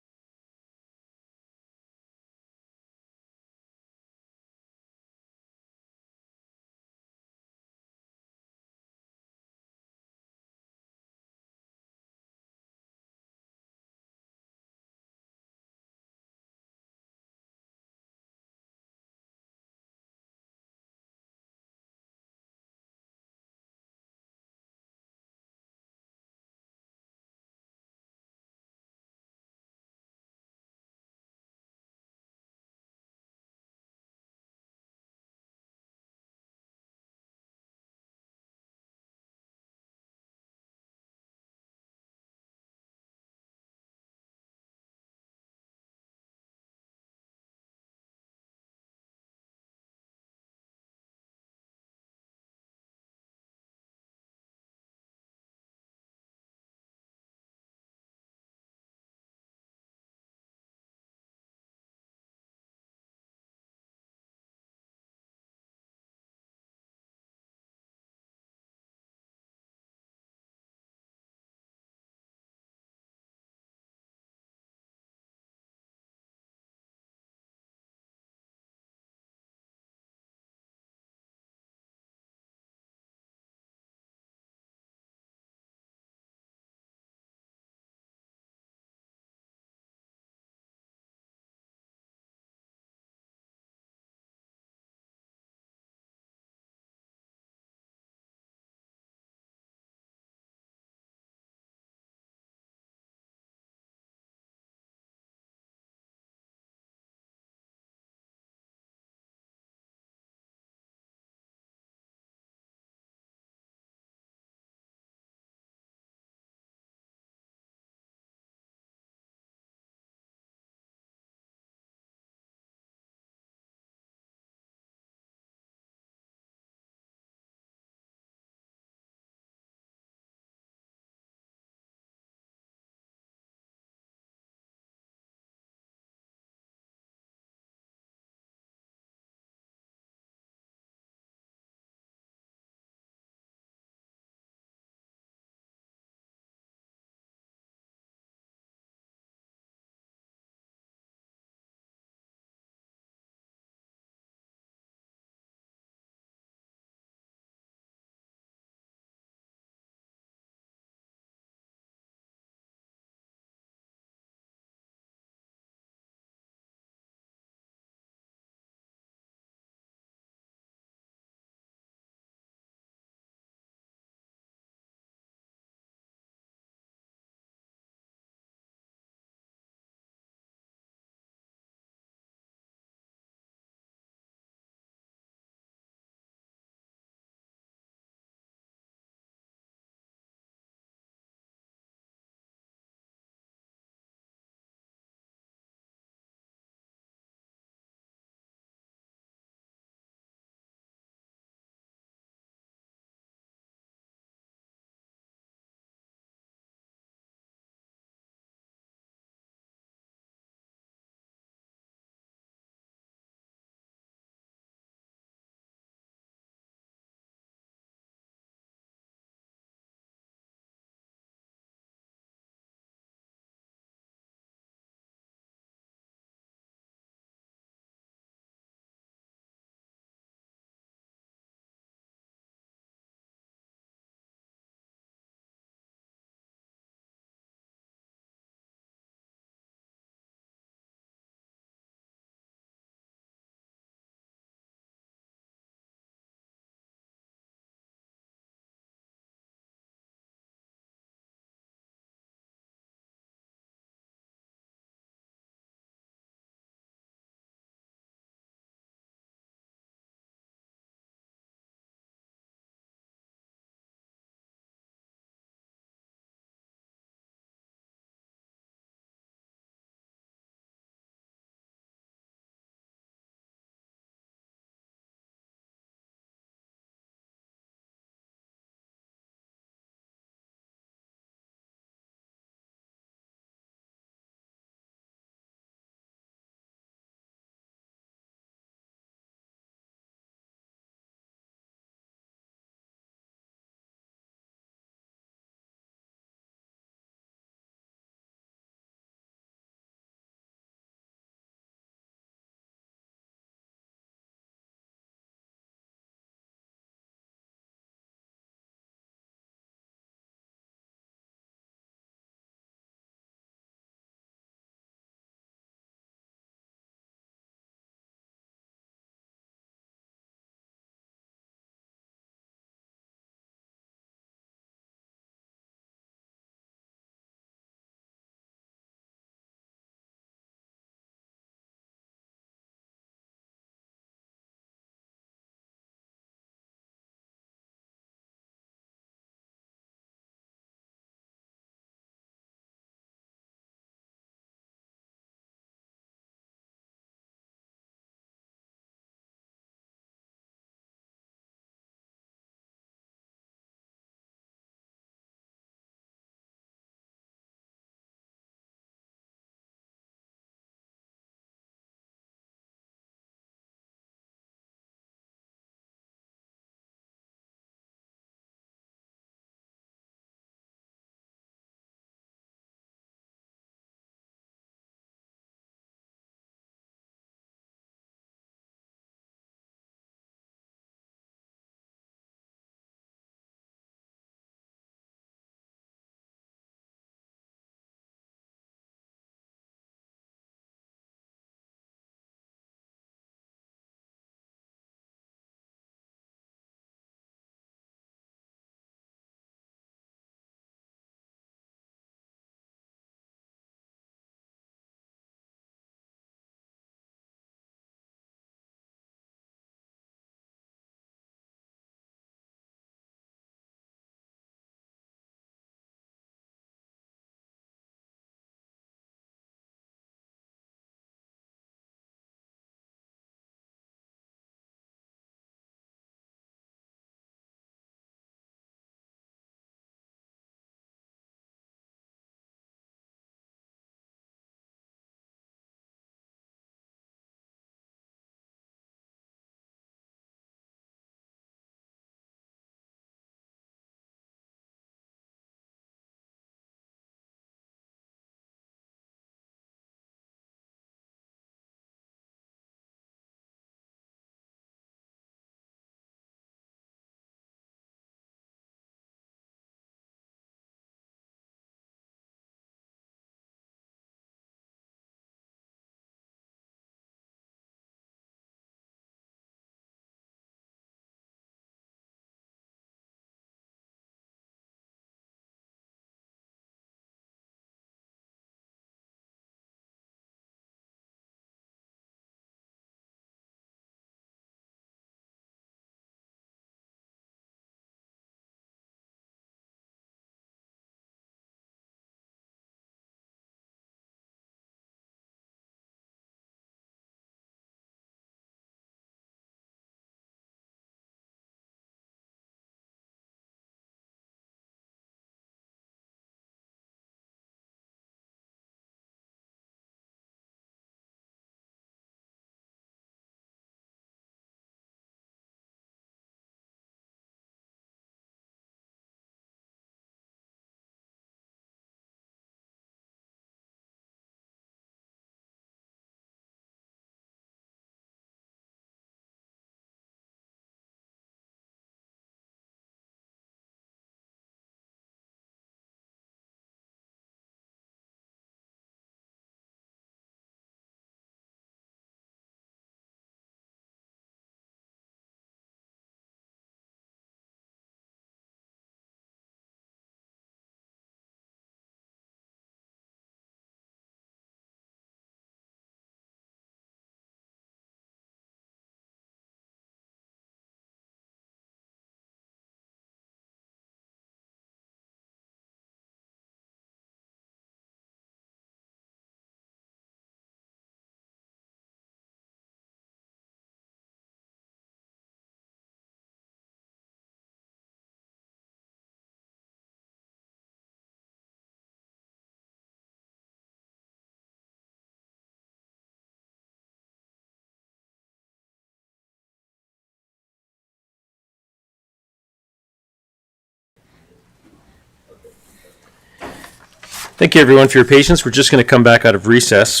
A: Thank you, everyone, for your patience. We're just going to come back out of recess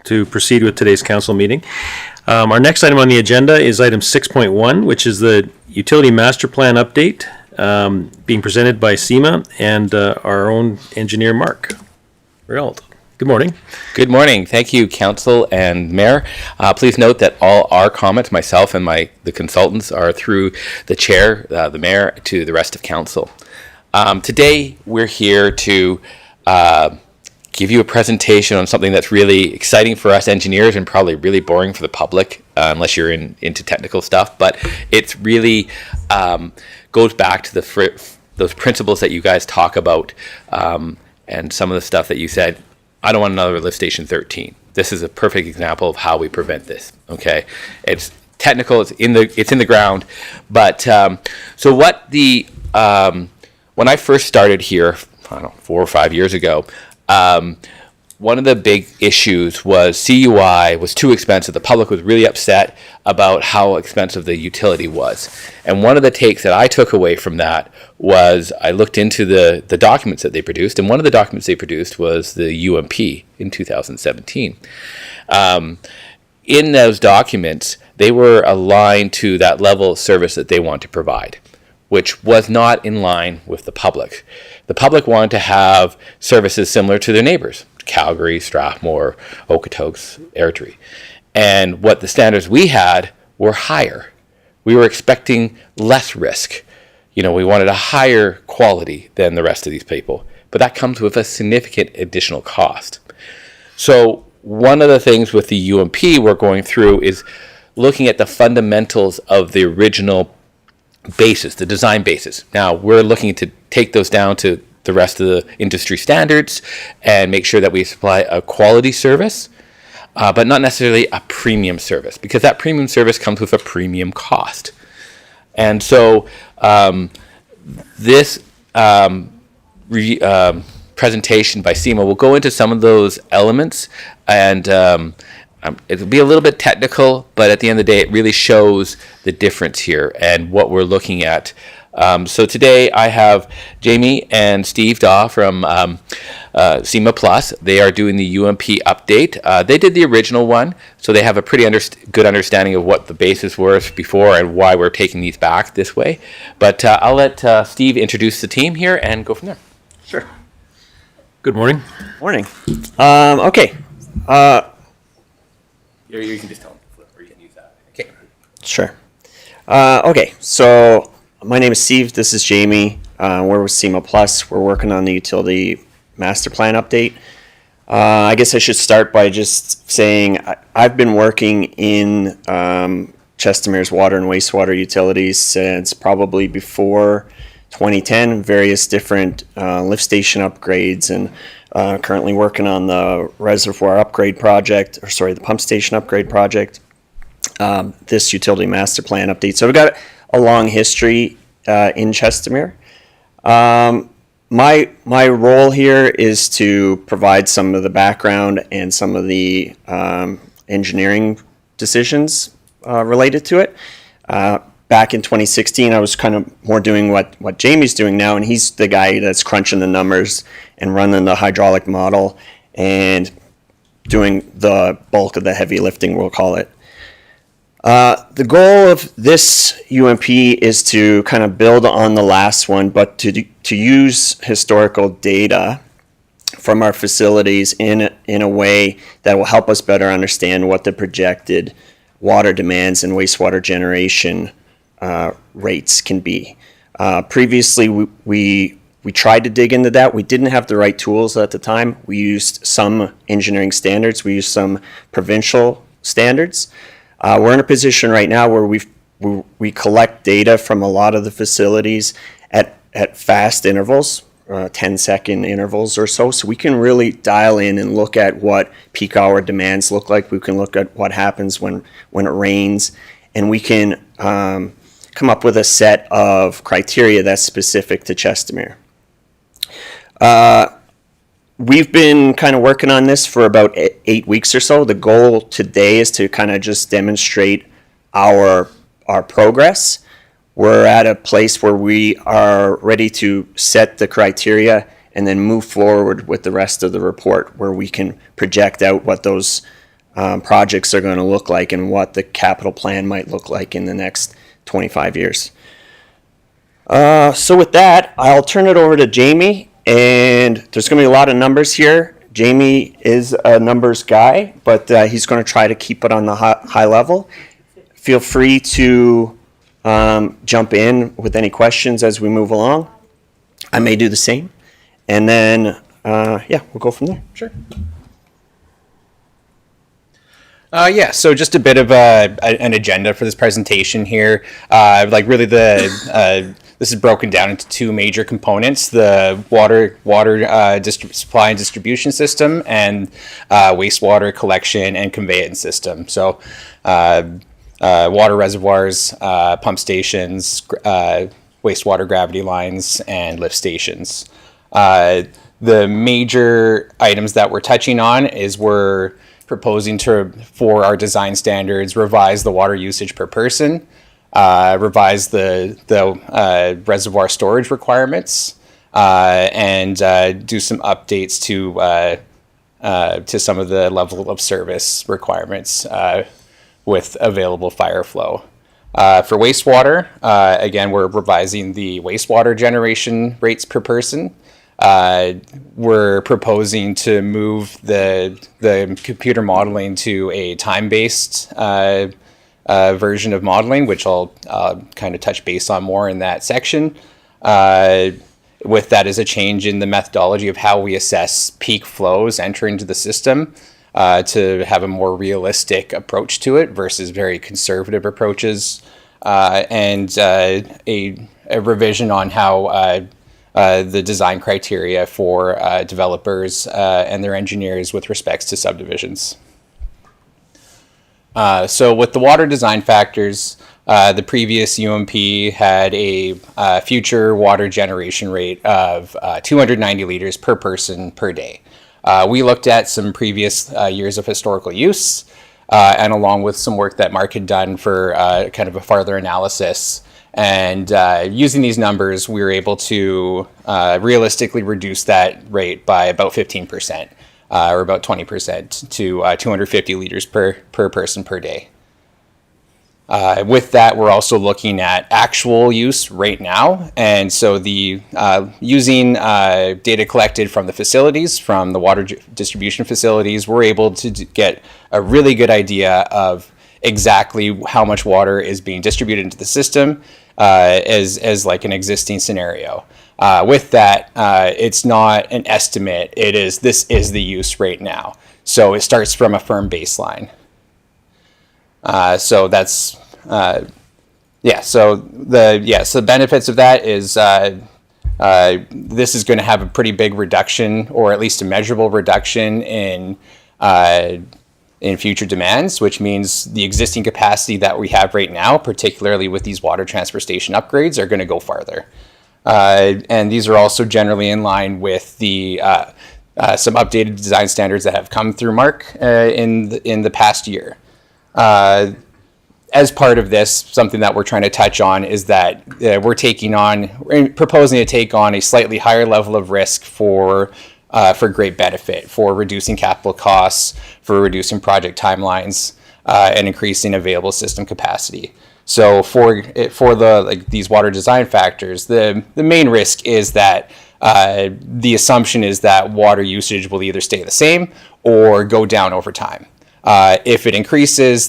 A: to proceed with today's council meeting. Our next item on the agenda is item 6.1, which is the utility master plan update being presented by SEMA and our own engineer, Mark Realt. Good morning.
I: Good morning. Thank you, Council and Mayor. Please note that all our comments, myself and the consultants, are through the Chair, the Mayor, to the rest of Council. Today, we're here to give you a presentation on something that's really exciting for us engineers and probably really boring for the public, unless you're into technical stuff. But it's really goes back to those principles that you guys talk about and some of the stuff that you said. I don't want another lift station 13. This is a perfect example of how we prevent this. Okay, it's technical. It's in the ground. But so what the when I first started here, I don't know, 4 or 5 years ago, one of the big issues was CUI was too expensive. The public was really upset about how expensive the utility was. And one of the takes that I took away from that was I looked into the documents that they produced, and one of the documents they produced was the UMP in 2017. In those documents, they were aligned to that level of service that they want to provide, which was not in line with the public. The public wanted to have services similar to their neighbors, Calgary, Strathmore, Okotoks, Airdrie. And what the standards we had were higher. We were expecting less risk. We wanted a higher quality than the rest of these people. But that comes with a significant additional cost. So one of the things with the UMP we're going through is looking at the fundamentals of the original basis, the design basis. Now, we're looking to take those down to the rest of the industry standards and make sure that we supply a quality service, but not necessarily a premium service, because that premium service comes with a premium cost. And so this presentation by SEMA will go into some of those elements, and it'll be a little bit technical, but at the end of the day, it really shows the difference here and what we're looking at. So today I have Jamie and Steve Daw from SEMA Plus. They are doing the UMP update. They did the original one, so they have a pretty good understanding of what the basis was before and why we're taking these back this way. But I'll let Steve introduce the team here and go from there.
J: Sure.
A: Good morning.
J: Morning. Okay.
I: You can just tell them, or you can use that. Okay.
J: Sure. Okay, so my name is Steve. This is Jamie. We're with SEMA Plus. We're working on the utility master plan update. I guess I should start by just saying I've been working in Chestermere's water and wastewater utilities since probably before 2010, various different lift station upgrades, and currently working on the reservoir upgrade project, the pump station upgrade project, this utility master plan update. So we've got a long history in Chestermere. My role here is to provide some of the background and some of the engineering decisions related to it. Back in 2016, I was kind of more doing what Jamie's doing now, and he's the guy that's crunching the numbers and running the hydraulic model and doing the bulk of the heavy lifting, we'll call it. The goal of this UMP is to kind of build on the last one, but to use historical data from our facilities in a way that will help us better understand what the projected water demands and wastewater generation rates can be. Previously, we tried to dig into that. We didn't have the right tools at the time. We used some engineering standards. We used some provincial standards. We're in a position right now where we collect data from a lot of the facilities at fast intervals, 10-second intervals or so. So we can really dial in and look at what peak hour demands look like. We can look at what happens when it rains, and we can come up with a set of criteria that's specific to Chestermere. We've been kind of working on this for about 8 weeks or so. The goal today is to kind of just demonstrate our progress. We're at a place where we are ready to set the criteria and then move forward with the rest of the report where we can project out what those projects are going to look like and what the capital plan might look like in the next 25 years. So with that, I'll turn it over to Jamie, and there's going to be a lot of numbers here. Jamie is a numbers guy, but he's going to try to keep it on the high level. Feel free to jump in with any questions as we move along. I may do the same. And then, we'll go from there. Sure.
K: So just a bit of an agenda for this presentation here. This is broken down into two major components: the water supply and distribution system, and wastewater collection and conveyance system. So water reservoirs, pump stations, wastewater gravity lines, and lift stations. The major items that we're touching on is we're proposing for our design standards, revise the water usage per person, revise the reservoir storage requirements, and do some updates to some of the level of service requirements with available fire flow. For wastewater, again, we're revising the wastewater generation rates per person. We're proposing to move the computer modeling to a time-based version of modeling, which I'll kind of touch base on more in that section. With that is a change in the methodology of how we assess peak flows entering into the system to have a more realistic approach to it versus very conservative approaches, and a revision on how the design criteria for developers and their engineers with respects to subdivisions. So with the water design factors, the previous UMP had a future water generation rate of 290 liters per person per day. We looked at some previous years of historical use, and along with some work that Mark had done for kind of a farther analysis. And using these numbers, we were able to realistically reduce that rate by about 15%, or about 20% to 250 liters per person per day. With that, we're also looking at actual use right now. And so the using data collected from the facilities, from the water distribution facilities, we're able to get a really good idea of exactly how much water is being distributed into the system as like an existing scenario. With that, it's not an estimate. This is the use right now. So it starts from a firm baseline. So that's So the benefits of that is this is going to have a pretty big reduction, or at least a measurable reduction in future demands, which means the existing capacity that we have right now, particularly with these water transfer station upgrades, are going to go farther. And these are also generally in line with the some updated design standards that have come through Mark in the past year. As part of this, something that we're trying to touch on is that we're proposing to take on a slightly higher level of risk for great benefit, for reducing capital costs, for reducing project timelines, and increasing available system capacity. So for these water design factors, the main risk is that the assumption is that water usage will either stay the same or go down over time. If it increases,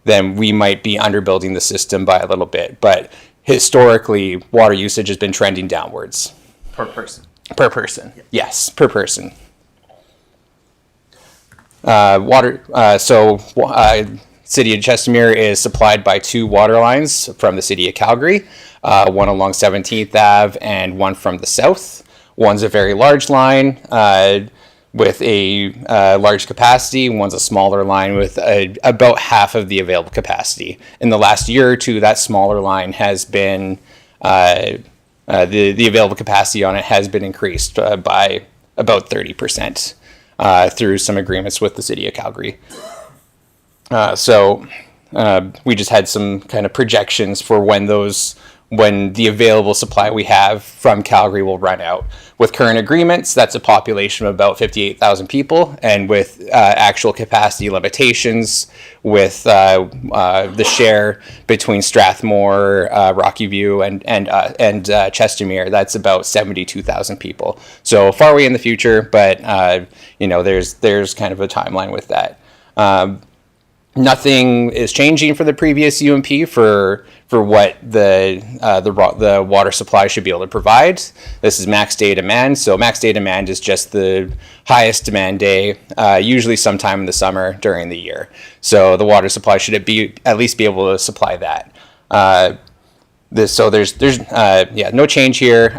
K: then we might be underbuilding the system by a little bit. But historically, water usage has been trending downwards.
F: Per person.
K: Per person, yeah. Yes, per person. City of Chestermere is supplied by two water lines from the City of Calgary, one along 17th Ave and one from the south. One's a very large line with a large capacity. One's a smaller line with about half of the available capacity. In the last year or two, that smaller line has been the available capacity on it has been increased by about 30% through some agreements with the City of Calgary. We just had some kind of projections for when those when the available supply we have from Calgary will run out. With current agreements, that's a population of about 58,000 people, and with actual capacity limitations, with the share between Strathmore, Rocky View, and Chestermere, that's about 72,000 people. So far away in the future, but there's kind of a timeline with that. Nothing is changing for the previous UMP for what the water supply should be able to provide. This is max day demand. So max day demand is just the highest demand day, usually sometime in the summer during the year. So the water supply should at least be able to supply that. There's no change here.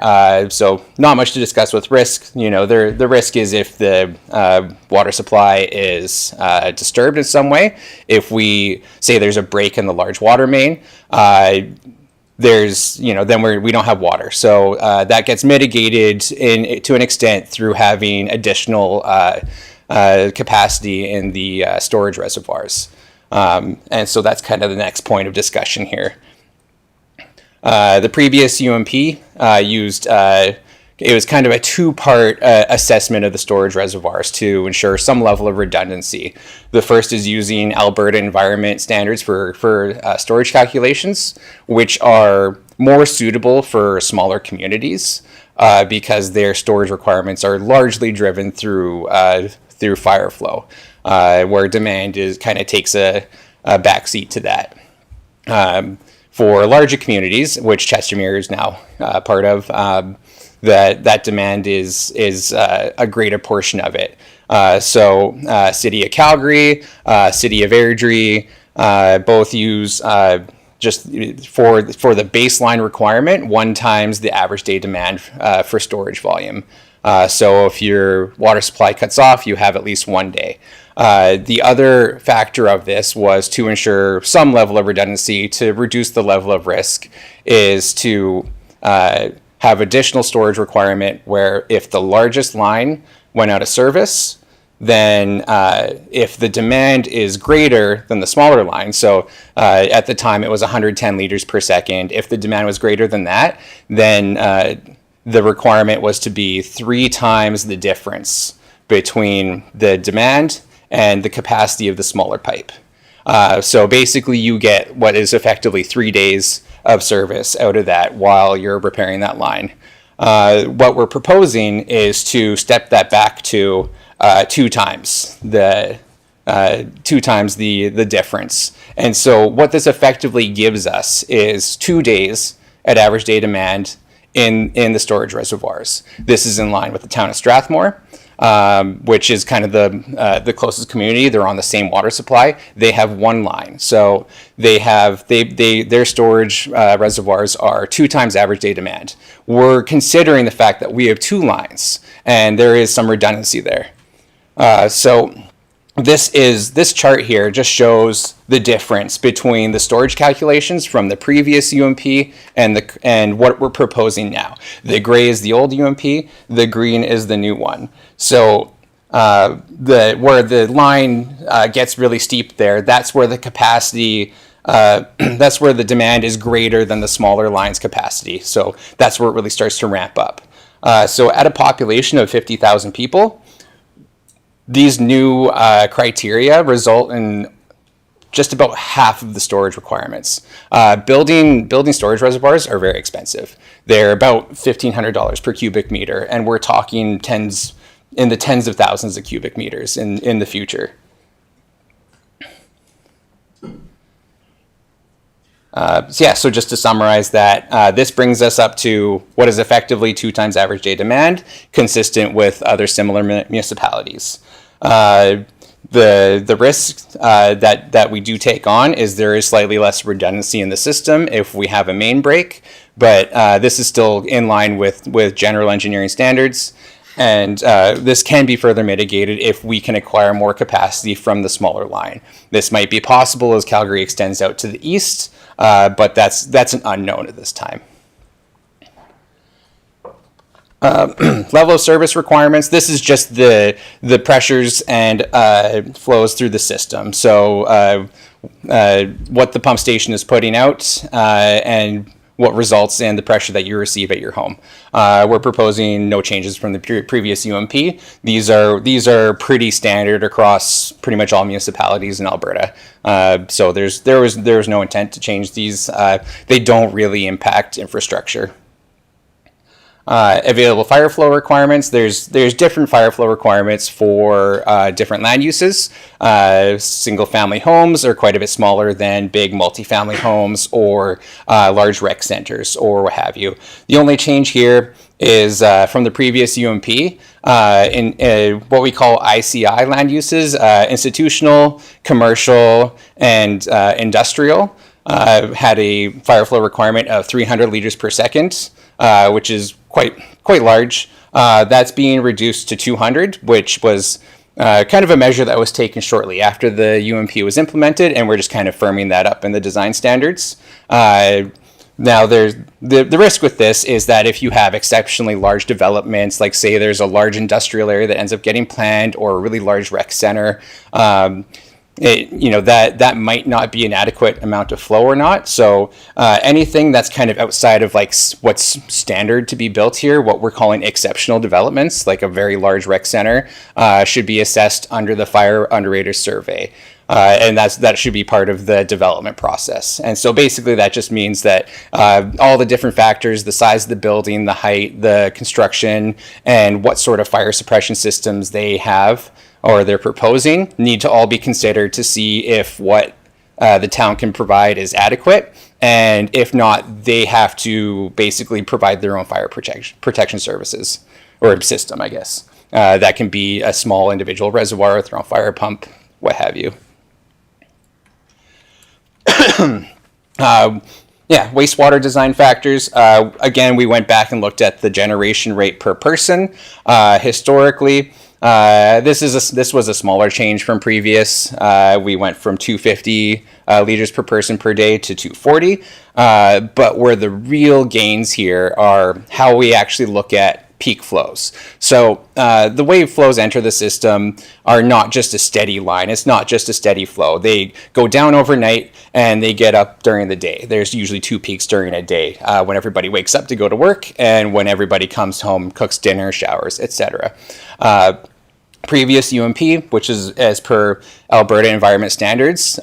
K: So not much to discuss with risk. The risk is if the water supply is disturbed in some way. If we say there's a break in the large water main, then we don't have water. So that gets mitigated to an extent through having additional capacity in the storage reservoirs. And so that's kind of the next point of discussion here. The previous UMP used, it was kind of a two-part assessment of the storage reservoirs to ensure some level of redundancy. The first is using Alberta environment standards for storage calculations, which are more suitable for smaller communities because their storage requirements are largely driven through fire flow, where demand takes a backseat to that. For larger communities, which Chestermere is now part of, that demand is a greater portion of it. So City of Calgary, City of Airdrie, both use just for the baseline requirement, 1 times the average day demand for storage volume. So if your water supply cuts off, you have at least 1 day. The other factor of this was to ensure some level of redundancy to reduce the level of risk is to have additional storage requirement where if the largest line went out of service, then if the demand is greater than the smaller line, so at the time it was 110 liters per second, if the demand was greater than that, then the requirement was to be 3 times the difference between the demand and the capacity of the smaller pipe. So basically you get what is effectively 3 days of service out of that while you're repairing that line. What we're proposing is to step that back to 2 times the difference. And so what this effectively gives us is 2 days at average day demand in the storage reservoirs. This is in line with the town of Strathmore, which is kind of the closest community. They're on the same water supply. They have 1 line, so their storage reservoirs are 2 times average day demand. We're considering the fact that we have 2 lines, and there is some redundancy there. So this chart here just shows the difference between the storage calculations from the previous UMP and what we're proposing now. The gray is the old UMP, the green is the new one. So where the line gets really steep there, that's where the capacity, that's where the demand is greater than the smaller line's capacity. So that's where it really starts to ramp up. So at a population of 50,000 people, these new criteria result in just about half of the storage requirements. Building storage reservoirs are very expensive. They're about $1,500 per cubic meter, and we're talking tens of thousands of cubic meters in the future. So just to summarize that, this brings us up to what is effectively 2 times average day demand, consistent with other similar municipalities. The risk that we do take on is there is slightly less redundancy in the system if we have a main break, but this is still in line with general engineering standards, and this can be further mitigated if we can acquire more capacity from the smaller line. This might be possible as Calgary extends out to the east, but that's an unknown at this time. Level of service requirements. This is just the pressures and flows through the system. So what the pump station is putting out and what results in the pressure that you receive at your home. We're proposing no changes from the previous UMP. These are pretty standard across pretty much all municipalities in Alberta. So there was no intent to change these. They don't really impact infrastructure. Available fire flow requirements. There's different fire flow requirements for different land uses. Single family homes are quite a bit smaller than big multifamily homes or large rec centers or what have you. The only change here is from the previous UMP in what we call ICI land uses, institutional, commercial, and industrial. Had a fire flow requirement of 300 liters per second, which is quite large. That's being reduced to 200, which was kind of a measure that was taken shortly after the UMP was implemented, and we're just kind of firming that up in the design standards. Now, there's the risk with this is that if you have exceptionally large developments, like say there's a large industrial area that ends up getting planned or a really large rec center, that might not be an adequate amount of flow or not. So anything that's kind of outside of like what's standard to be built here, what we're calling exceptional developments, like a very large rec center, should be assessed under the fire underrated survey. And that should be part of the development process. And so basically that just means that all the different factors, the size of the building, the height, the construction, and what sort of fire suppression systems they have or they're proposing need to all be considered to see if what the town can provide is adequate. And if not, they have to basically provide their own fire protection services or system, I guess. That can be a small individual reservoir with their own fire pump, what have you. Wastewater design factors. Again, we went back and looked at the generation rate per person. Historically, this was a smaller change from previous. We went from 250 liters per person per day to 240. But where the real gains here are how we actually look at peak flows. So the way flows enter the system are not just a steady line. It's not just a steady flow. They go down overnight and they get up during the day. There's usually two peaks during a day, when everybody wakes up to go to work and when everybody comes home, cooks dinner, showers, etc. Previous UMP, which is as per Alberta environment standards,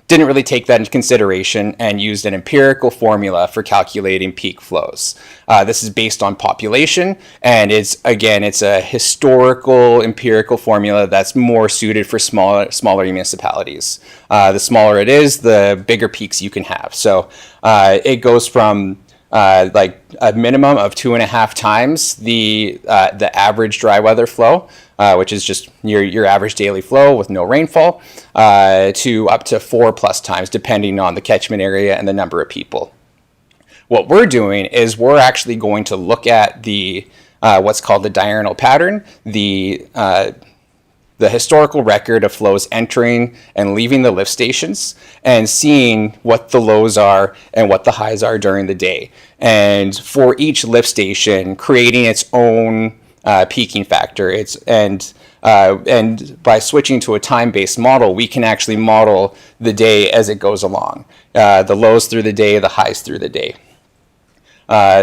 K: didn't really take that into consideration and used an empirical formula for calculating peak flows. This is based on population, and it's a historical empirical formula that's more suited for smaller municipalities. The smaller it is, the bigger peaks you can have. So it goes from like a minimum of 2.5 times the average dry weather flow, which is just your average daily flow with no rainfall, to up to 4+ times, depending on the catchment area and the number of people. What we're doing is we're actually going to look at the what's called the diurnal pattern, the historical record of flows entering and leaving the lift stations, and seeing what the lows are and what the highs are during the day. And for each lift station, creating its own peaking factor. And by switching to a time-based model, we can actually model the day as it goes along. The lows through the day, the highs through the day.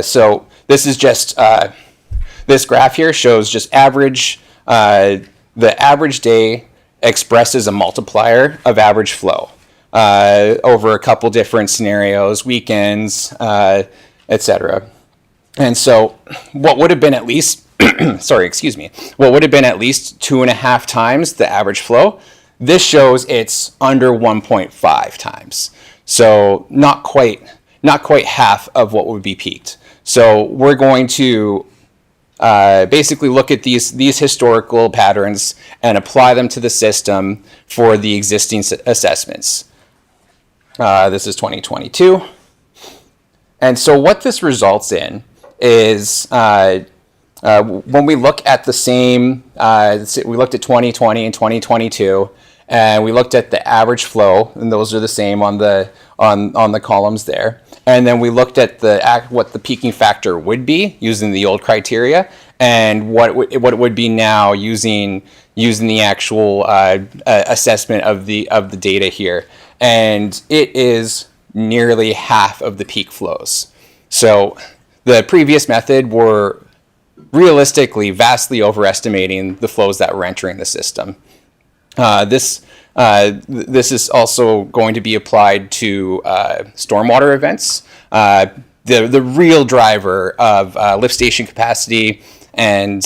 K: So this is just, this graph here shows just average, the average day expressed as a multiplier of average flow over a couple different scenarios, weekends, etc. And so what would have been at least, what would have been at least 2.5 times the average flow, this shows it's under 1.5 times. So not quite half of what would be peaked. So we're going to basically look at these historical patterns and apply them to the system for the existing assessments. This is 2022. And so what this results in is when we look at the same, we looked at 2020 and 2022, and we looked at the average flow, and those are the same on the columns there. And then we looked at what the peaking factor would be using the old criteria, and what it would be now using the actual assessment of the data here. And it is nearly half of the peak flows. So the previous method were realistically vastly overestimating the flows that were entering the system. This is also going to be applied to stormwater events. The real driver of lift station capacity and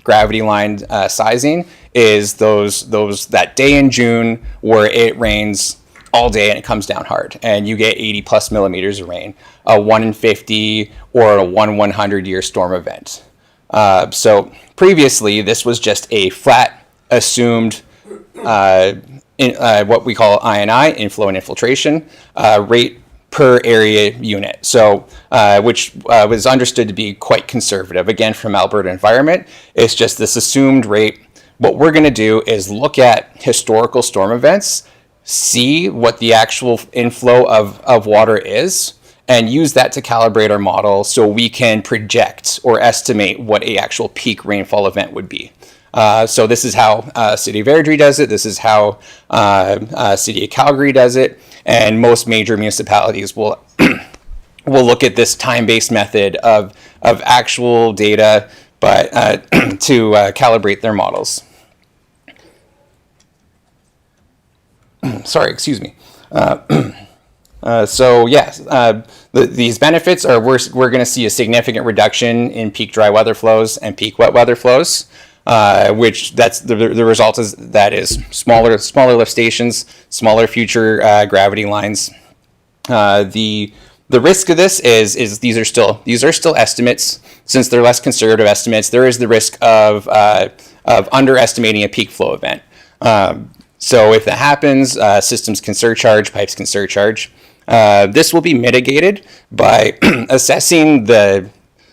K: gravity line sizing is that day in June where it rains all day and it comes down hard and you get 80 plus millimeters of rain, a 1 in 50 or a 1 year storm event. So previously this was just a flat assumed what we call INI, inflow and infiltration, rate per area unit. So, which was understood to be quite conservative. Again, from Alberta Environment, it's just this assumed rate. What we're going to do is look at historical storm events, see what the actual inflow of water is, and use that to calibrate our model so we can project or estimate what a actual peak rainfall event would be. So this is how City of Airdrie does it. This is how City of Calgary does it. And most major municipalities will look at this time-based method of actual data, but to calibrate their models. Sorry, excuse me. So yes, these benefits are we're going to see a significant reduction in peak dry weather flows and peak wet weather flows. Which that's the result is smaller lift stations, smaller future gravity lines. The risk of this is these are still estimates. Since they're less conservative estimates, there is the risk of underestimating a peak flow event. So if that happens, systems can surcharge, pipes can surcharge. This will be mitigated by assessing the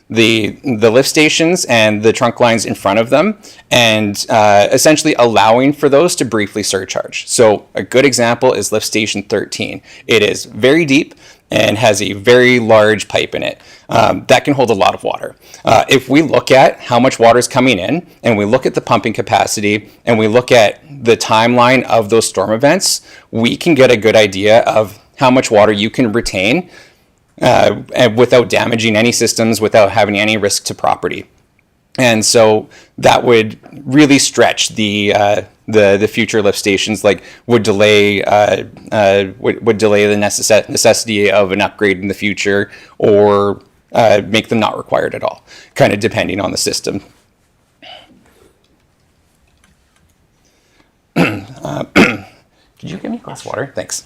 K: lift stations and the trunk lines in front of them and essentially allowing for those to briefly surcharge. So a good example is lift station 13. It is very deep and has a very large pipe in it that can hold a lot of water. If we look at how much water is coming in and we look at the pumping capacity and we look at the timeline of those storm events, we can get a good idea of how much water you can retain and without damaging any systems, without having any risk to property. And so that would really stretch the future lift stations, like would delay the necessity of an upgrade in the future, or make them not required at all, kind of depending on the system. Could you give me a glass of water? Thanks.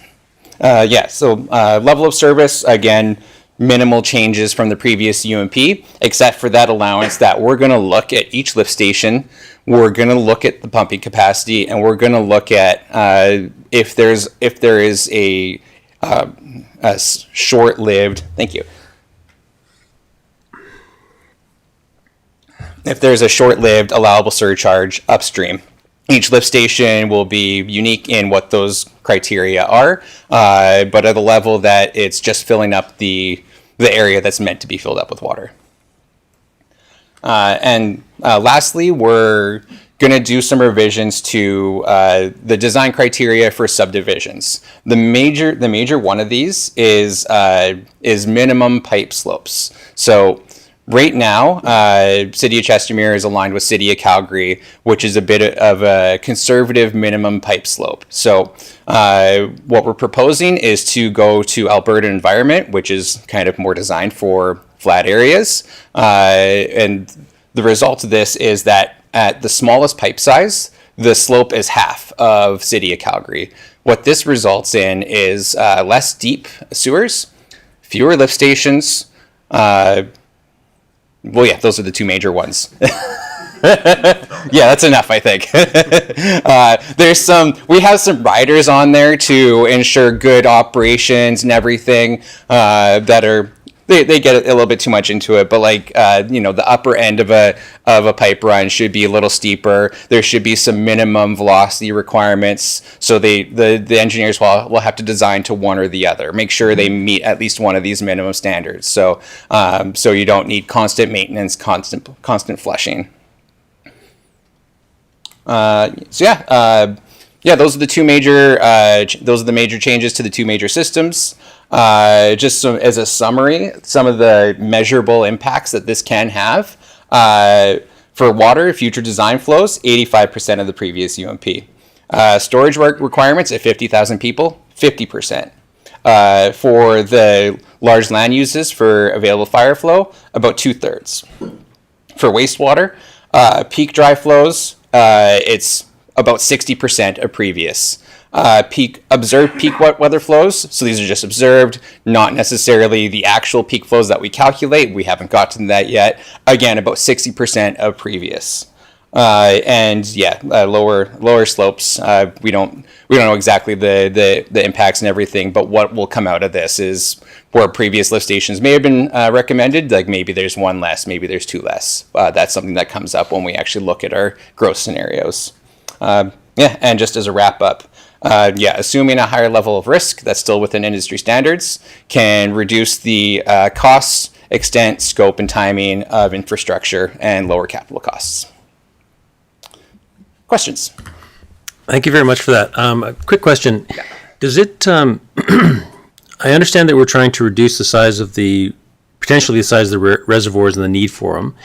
K: So level of service, again, minimal changes from the previous UMP, except for that allowance that we're going to look at each lift station, we're going to look at the pumping capacity, and we're going to look at if there is a short-lived, thank you. If there's a short-lived allowable surcharge upstream. Each lift station will be unique in what those criteria are, but at a level that it's just filling up the area that's meant to be filled up with water. And lastly, we're going to do some revisions to the design criteria for subdivisions. The major one of these is minimum pipe slopes. So right now, City of Chestermere is aligned with City of Calgary, which is a bit of a conservative minimum pipe slope. So what we're proposing is to go to Alberta Environment, which is kind of more designed for flat areas. And the result of this is that at the smallest pipe size, the slope is half of City of Calgary. What this results in is less deep sewers, fewer lift stations. Well, yeah, those are the two major ones. Yeah, that's enough, I think. We have some riders on there to ensure good operations and everything that are, they get a little bit too much into it, but the upper end of a pipe run should be a little steeper. There should be some minimum velocity requirements. So the engineers will have to design to one or the other. Make sure they meet at least one of these minimum standards. So you don't need constant maintenance, constant flushing. Yeah, those are the two major. Those are the major changes to the two major systems. Just as a summary, some of the measurable impacts that this can have. For water, future design flows, 85% of the previous UMP. Storage requirements at 50,000 people, 50%. For the large land uses for available fire flow, about 2/3. For wastewater, peak dry flows, it's about 60% of previous. Observed peak weather flows, so these are just observed, not necessarily the actual peak flows that we calculate. We haven't gotten to that yet. Again, about 60% of previous. Lower slopes. We don't know exactly the impacts and everything, but what will come out of this is where previous lift stations may have been recommended, like maybe there's one less, maybe there's two less. That's something that comes up when we actually look at our growth scenarios. And just as a wrap up, assuming a higher level of risk that's still within industry standards can reduce the costs, extent, scope, and timing of infrastructure and lower capital costs. Questions?
A: Thank you very much for that. A quick question. Does it, I understand that we're trying to reduce the size of potentially the size of the reservoirs and the need for them,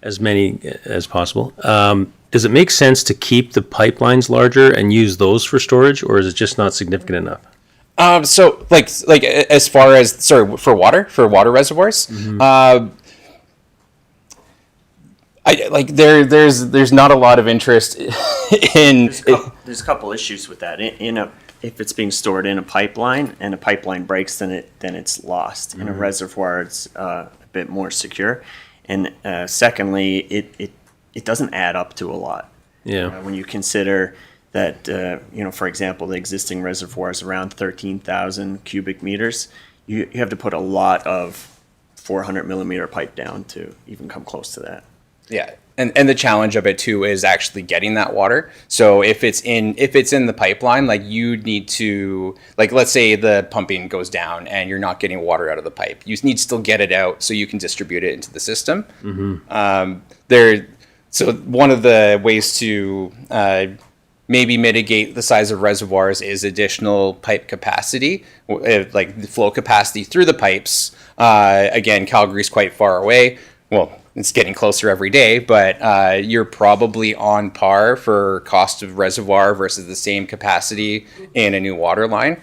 A: as many as possible. Does it make sense to keep the pipelines larger and use those for storage, or is it just not significant enough?
K: So as far as, for water reservoirs, there's not a lot of interest in.
J: There's a couple issues with that. If it's being stored in a pipeline and a pipeline breaks, then it's lost. In a reservoir, it's a bit more secure. And secondly, it doesn't add up to a lot.
A: Yeah.
J: When you consider that, for example, the existing reservoir is around 13,000 cubic meters, you have to put a lot of 400 millimeter pipe down to even come close to that.
K: Yeah, and the challenge of it too is actually getting that water. So if it's in the pipeline, like you need to, like let's say the pumping goes down and you're not getting water out of the pipe, you need to still get it out so you can distribute it into the system. So one of the ways to maybe mitigate the size of reservoirs is additional pipe capacity, like the flow capacity through the pipes. Again, Calgary's quite far away. Well, it's getting closer every day, but you're probably on par for cost of reservoir versus the same capacity in a new water line.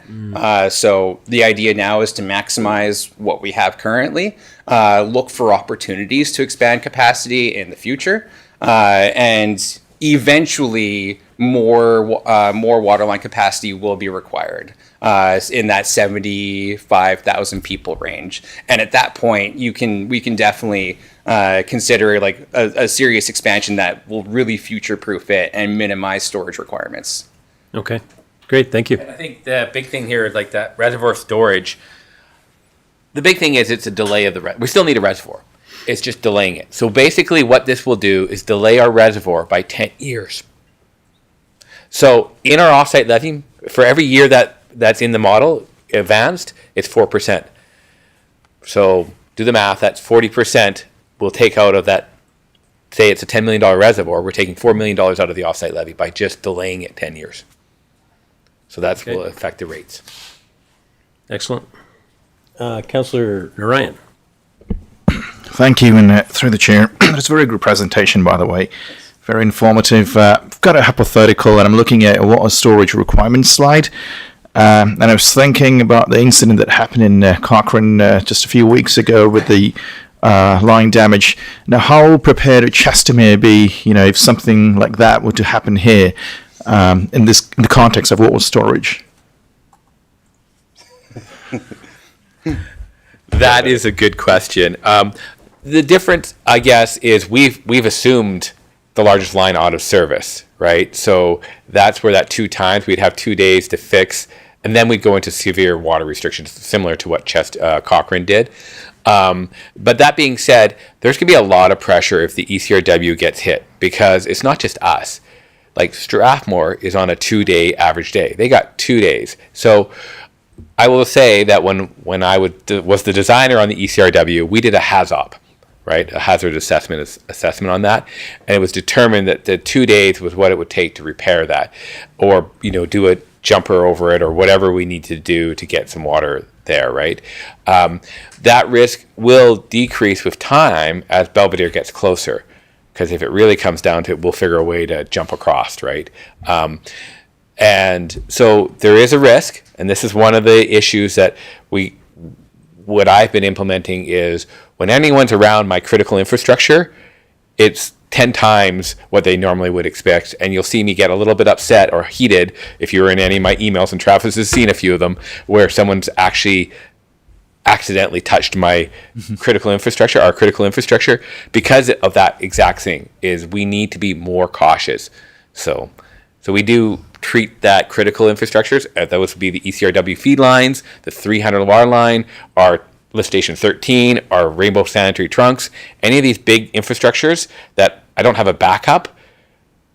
K: So the idea now is to maximize what we have currently, look for opportunities to expand capacity in the future, and eventually more waterline capacity will be required in that 75,000 people range. And at that point, we can definitely consider like a serious expansion that will really future-proof it and minimize storage requirements.
A: Okay, great, thank you.
I: And I think the big thing here is like that reservoir storage. The big thing is it's a delay of we still need a reservoir. It's just delaying it. So basically what this will do is delay our reservoir by 10 years. So in our offsite levy, for every year that's in the model advanced, it's 4%. So do the math, that's 40% we'll take out of that. Say it's a $10 million reservoir, we're taking $4 million out of the offsite levy by just delaying it 10 years. So that will affect the rates.
A: Excellent. Councillor Narayan.
L: Thank you, and through the chair. It's a very good presentation, by the way. Very informative. I've got a hypothetical, and I'm looking at a water storage requirements slide. And I was thinking about the incident that happened in Cochrane just a few weeks ago with the line damage. Now, how prepared would Chestermere be, if something like that were to happen here in the context of water storage?
I: That is a good question. The difference, I guess, is we've assumed the largest line out of service, right? So that's where that 2 times we'd have 2 days to fix, and then we'd go into severe water restrictions, similar to what Cochrane did. But that being said, there's going to be a lot of pressure if the ECRW gets hit, because it's not just us. Like Strathmore is on a 2-day average day. They got 2 days. So I will say that when I was the designer on the ECRW, we did a HAZOP. right? A hazard assessment on that. And it was determined that the 2 days was what it would take to repair that, or, do a jumper over it or whatever we need to do to get some water there, right? That risk will decrease with time as Belvedere gets closer, because if it really comes down to it, we'll figure a way to jump across, right? And so there is a risk, and this is one of the issues that what I've been implementing is when anyone's around my critical infrastructure, it's 10 times what they normally would expect. And you'll see me get a little bit upset or heated if you're in any of my emails, and Travis has seen a few of them where someone's actually accidentally touched my critical infrastructure, our critical infrastructure, because of that exact thing. Is we need to be more cautious. So we do treat that critical infrastructures. Those would be the ECRW feed lines, the 300 water line, our lift station 13, our rainbow sanitary trunks, any of these big infrastructures that I don't have a backup.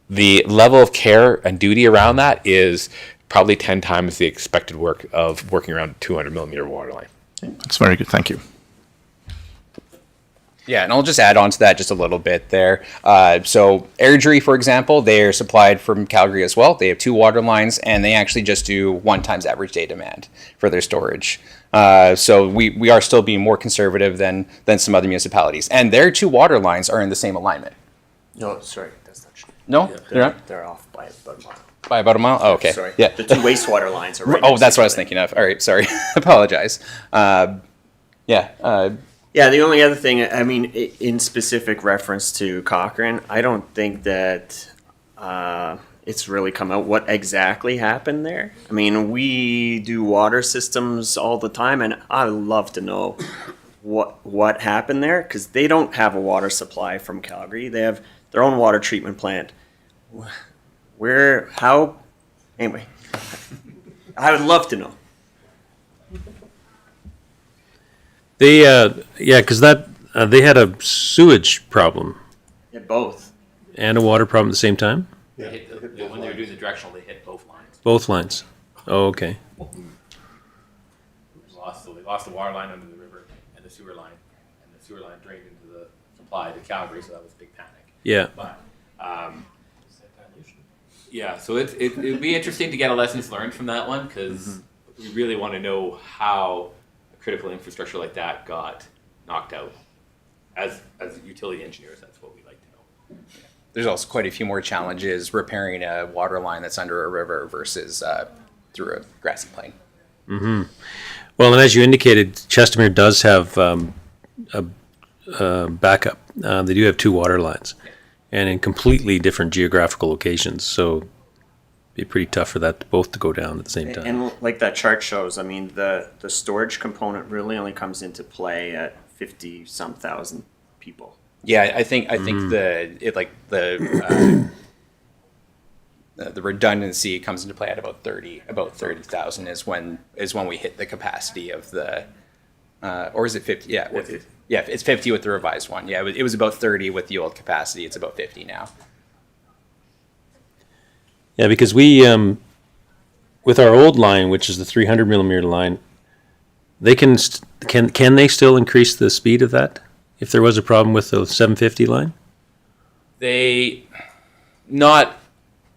I: The level of care and duty around that is probably 10 times the expected work of working around a 200 millimeter water line.
L: That's very good. Thank you.
K: Yeah, and I'll just add on to that just a little bit there. So Airdrie, for example, they're supplied from Calgary as well. They have 2 water lines, and they actually just do 1 times average day demand for their storage. So we are still being more conservative than some other municipalities. And their 2 water lines are in the same alignment.
J: No, sorry, that's not true.
K: No, they're not?
J: They're off by about a mile.
K: By about a mile? Oh, okay.
J: Sorry.
K: Yeah.
J: The 2 wastewater lines are right
K: Oh,
J: next
K: that's
J: to
K: what I was
J: each other.
K: thinking of. All right, sorry. Apologize.
J: Yeah, the only other thing, I mean, in specific reference to Cochrane, I don't think that it's really come out what exactly happened there. I mean, we do water systems all the time, and I'd love to know what happened there, because they don't have a water supply from Calgary. They have their own water treatment plant. Anyway, I would love to know.
A: Because they had a sewage problem
J: Yeah, both.
A: and a water problem at the same time?
I: When they were doing the directional, they hit both lines.
A: Both lines. Oh, okay.
I: They lost the water line under the river and the sewer line, and the sewer line drained into the supply to Calgary, so that was a big panic.
A: Yeah.
I: But so it would be interesting to get a lessons learned from that one, because we really want to know how a critical infrastructure like that got knocked out. As utility engineers, that's what we like to know.
K: There's also quite a few more challenges repairing a water line that's under a river versus through a grassy plain.
A: Well, and as you indicated, Chestermere does have a backup. They do have 2 water lines, and in completely different geographical locations. So it'd be pretty tough for that both to go down at the same time.
J: And like that chart shows, I mean, the storage component really only comes into play at 50-some thousand people.
K: Yeah, I think the redundancy comes into play at about 30,000 is when we hit the capacity of the or is it 50? Yeah, it's 50 with the revised one. Yeah, it was about 30 with the old capacity. It's about 50 now.
A: Yeah, because we, with our old line, which is the 300 millimeter line, they can they still increase the speed of that if there was a problem with the 750 line?
I: They, not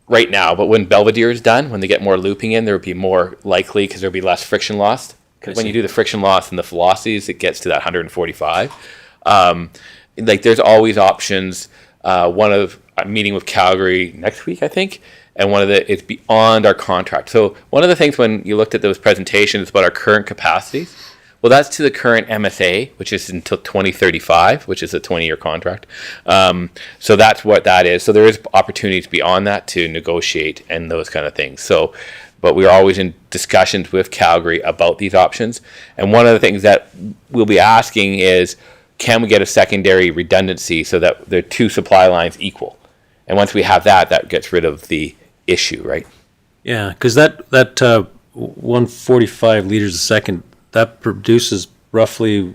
I: right now, but when Belvedere is done, when they get more looping in, there would be more likely, because there would be less friction loss. Because when you do the friction loss and the velocities, it gets to that 145. There's always options. I'm meeting with Calgary next week, I think, and it's beyond our contract. So one of the things when you looked at those presentations about our current capacities, well, that's to the current MSA, which is until 2035, which is a 20-year contract. So that's what that is. So there is opportunities beyond that to negotiate and those kind of things. So, but we're always in discussions with Calgary about these options. And one of the things that we'll be asking is, can we get a secondary redundancy so that the 2 supply lines equal? And once we have that, that gets rid of the issue, right?
A: Yeah, because that 145 liters a second, that produces roughly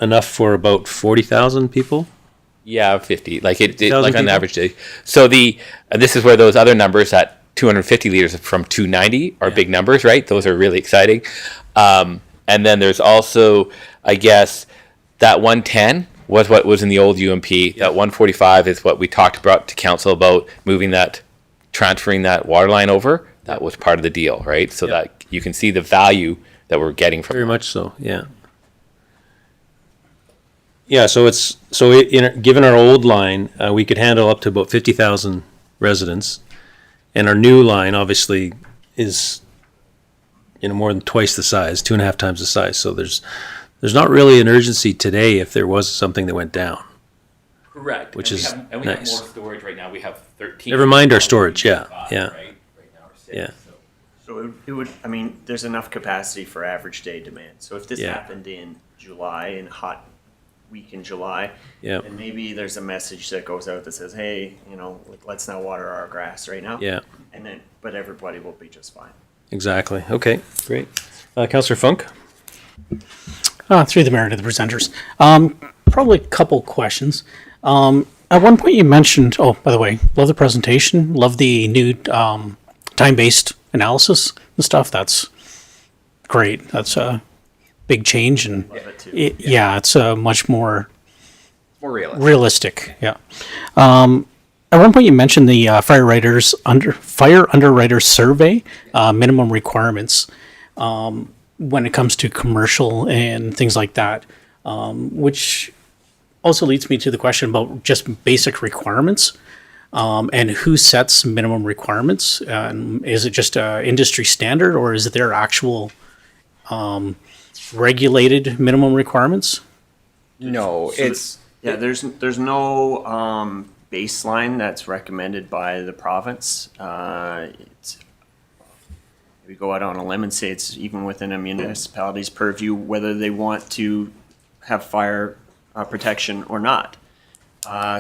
A: enough for about 40,000 people.
I: Yeah, 50. Like on
A: people?
I: an average day. So this is where those other numbers at 250 liters from 290 are big numbers, right? Those are really exciting. And then there's also, I guess, that 110 was what was in the old UMP. That 145 is what we talked about to council about moving that, transferring that water line over. That was part of the deal, right? So that you can see the value that we're getting from
A: Very much so, yeah. Yeah, so given our old line, we could handle up to about 50,000 residents. And our new line obviously is, more than twice the size, 2.5 times the size. So there's not really an urgency today if there was something that went down.
I: Correct.
A: Which is
I: we have
A: nice.
I: more storage right now. We have 13.
A: Never mind our storage, yeah, yeah.
I: Right now we're 6.
A: Yeah.
J: So it would, I mean, there's enough capacity for average day demand. So if this
A: Yeah.
J: happened in July, in a hot week in July,
A: Yeah.
J: then maybe there's a message that goes out that says, hey, let's not water our grass right now.
A: Yeah,
J: And then, but everybody will be just fine.
A: exactly. Okay, great. Councillor Funk?
E: Through the mayor to the presenters. Probably a couple questions. At one point you mentioned, oh, by the way, love the presentation, love the new time-based analysis and stuff. That's great. That's a big change, and
J: Love it too.
E: it's much more
K: More realistic.
E: realistic. Yeah. At one point you mentioned the fire underwriter survey minimum requirements when it comes to commercial and things like that, which also leads me to the question about just basic requirements and who sets minimum requirements. Is it just a industry standard, or is there actual regulated minimum requirements?
K: No, it's
J: there's no baseline that's recommended by the province. We go out on a limb and say it's even within a municipality's purview whether they want to have fire protection or not.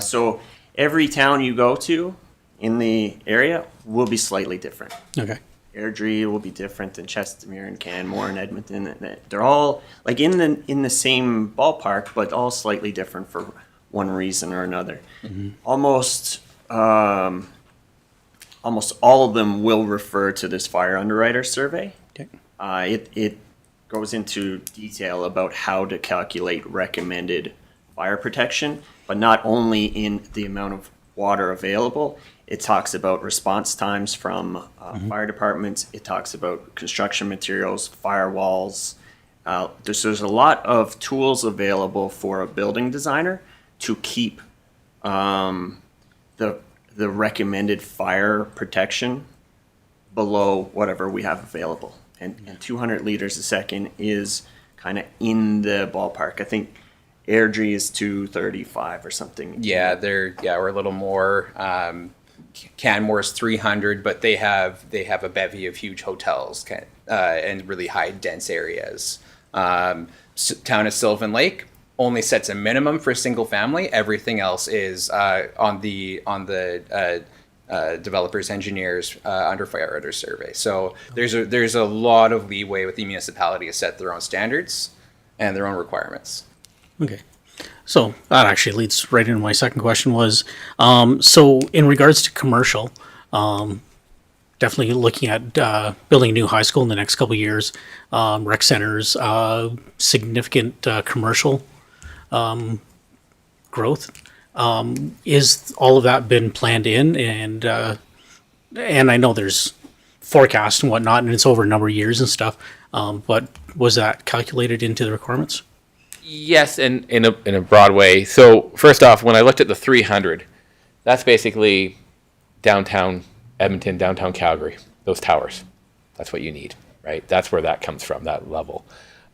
J: So every town you go to in the area will be slightly different.
E: Okay.
J: Airdrie will be different than Chestermere and Canmore and Edmonton. They're all like in the same ballpark, but all slightly different for one reason or another. Almost all of them will refer to this fire underwriter survey.
E: Okay.
J: It goes into detail about how to calculate recommended fire protection, but not only in the amount of water available. It talks about response times from fire departments. It talks about construction materials, firewalls. There's a lot of tools available for a building designer to keep the recommended fire protection below whatever we have available. And 200 liters a second is kind of in the ballpark. I think Airdrie is 235 or something.
K: we're a little more. Canmore's 300, but they have a bevy of huge hotels and really high dense areas. Town of Sylvan Lake only sets a minimum for single family. Everything else is on the developers, engineers under fire under survey. So there's a lot of leeway with the municipality to set their own standards and their own requirements.
E: Okay. So that actually leads right into my second question was, so in regards to commercial, definitely looking at building a new high school in the next couple of years, rec centers, significant commercial growth. Is all of that been planned in? And I know there's forecasts and whatnot, and it's over a number of years and stuff, but was that calculated into the requirements?
I: Yes, and in a broad way. So first off, when I looked at the 300, that's basically downtown Edmonton, downtown Calgary, those towers. That's what you need, right? That's where that comes from, that level.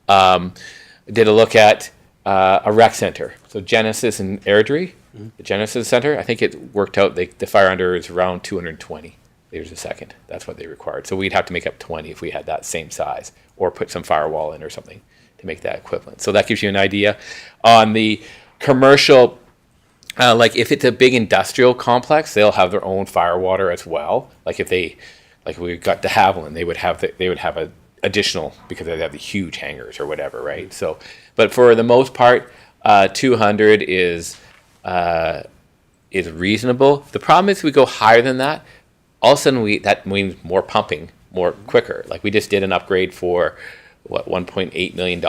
I: Did a look at a rec center. So Genesis and Airdrie, the Genesis Center, I think it worked out, the fire under is around 220 liters a second. That's what they required. So we'd have to make up 20 if we had that same size, or put some firewall in or something to make that equivalent. So that gives you an idea. On the commercial, like if it's a big industrial complex, they'll have their own fire water as well. Like if we got de Havilland, they would have a additional, because they have the huge hangars or whatever, right? So, but for the most part, 200 is reasonable. The problem is we go higher than that, all of a sudden that means more pumping, more quicker. Like we just did an upgrade for $1.8 million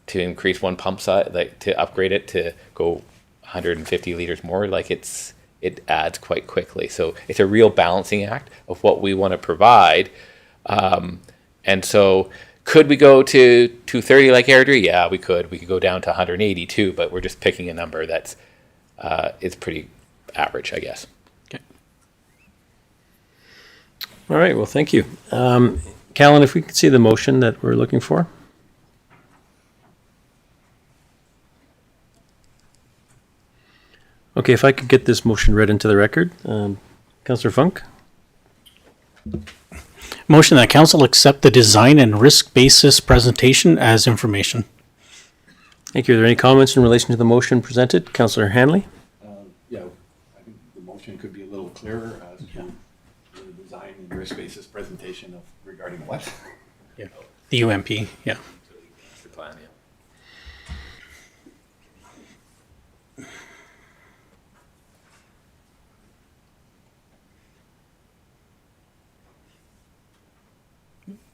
I: to increase one pump size, like to upgrade it to go 150 liters more, like it adds quite quickly. So it's a real balancing act of what we want to provide. And so could we go to 230 like Airdrie? Yeah, we could. We could go down to 180 too, but we're just picking a number that's is pretty average, I guess.
E: Okay.
A: All right, well, thank you. Callan, if we could see the motion that we're looking for. Okay, if I could get this motion read into the record. Councillor Funk?
E: Motion that council accept the design and risk basis presentation as information.
A: Thank you. Are there any comments in relation to the motion presented? Councillor Hanley?
B: Yeah, I think the motion could be a little clearer as to the design and risk basis presentation of regarding what?
E: Yeah. The UMP, yeah.
I: Master plan, yeah.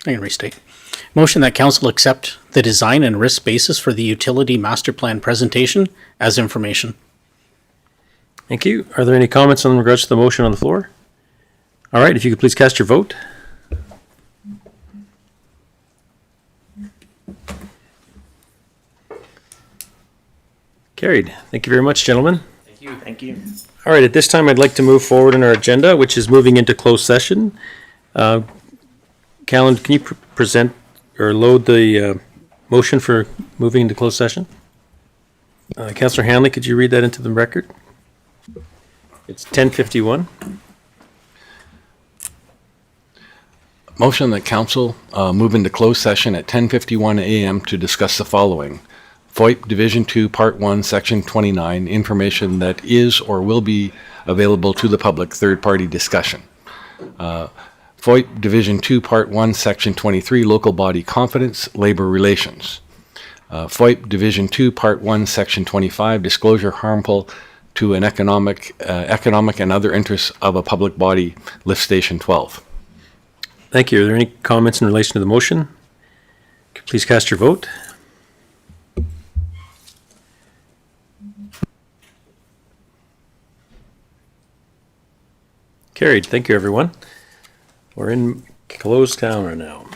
E: I can restate. Motion that council accept the design and risk basis for the utility master plan presentation as information.
A: Thank you. Are there any comments in regards to the motion on the floor? All right, if you could please cast your vote. Carried. Thank you very much, gentlemen.
J: Thank you.
A: All right, at this time, I'd like to move forward in our agenda, which is moving into closed session. Callan, can you present or load the motion for moving into closed session? Councillor Hanley, could you read that into the record? It's 10:51.
B: Motion that council move into closed session at 10:51 a.m. to discuss the following. FOIP Division 2, Part 1, Section 29, information that is or will be available to the public, third-party discussion. FOIP Division 2, Part 1, Section 23, Local Body Confidence, Labor Relations. FOIP Division 2, Part 1, Section 25, Disclosure harmful to an economic and other interests of a public body, Lift Station 12.
A: Thank you. Are there any comments in relation to the motion? Please cast your vote. Carried. Thank you, everyone. We're in closed camera now.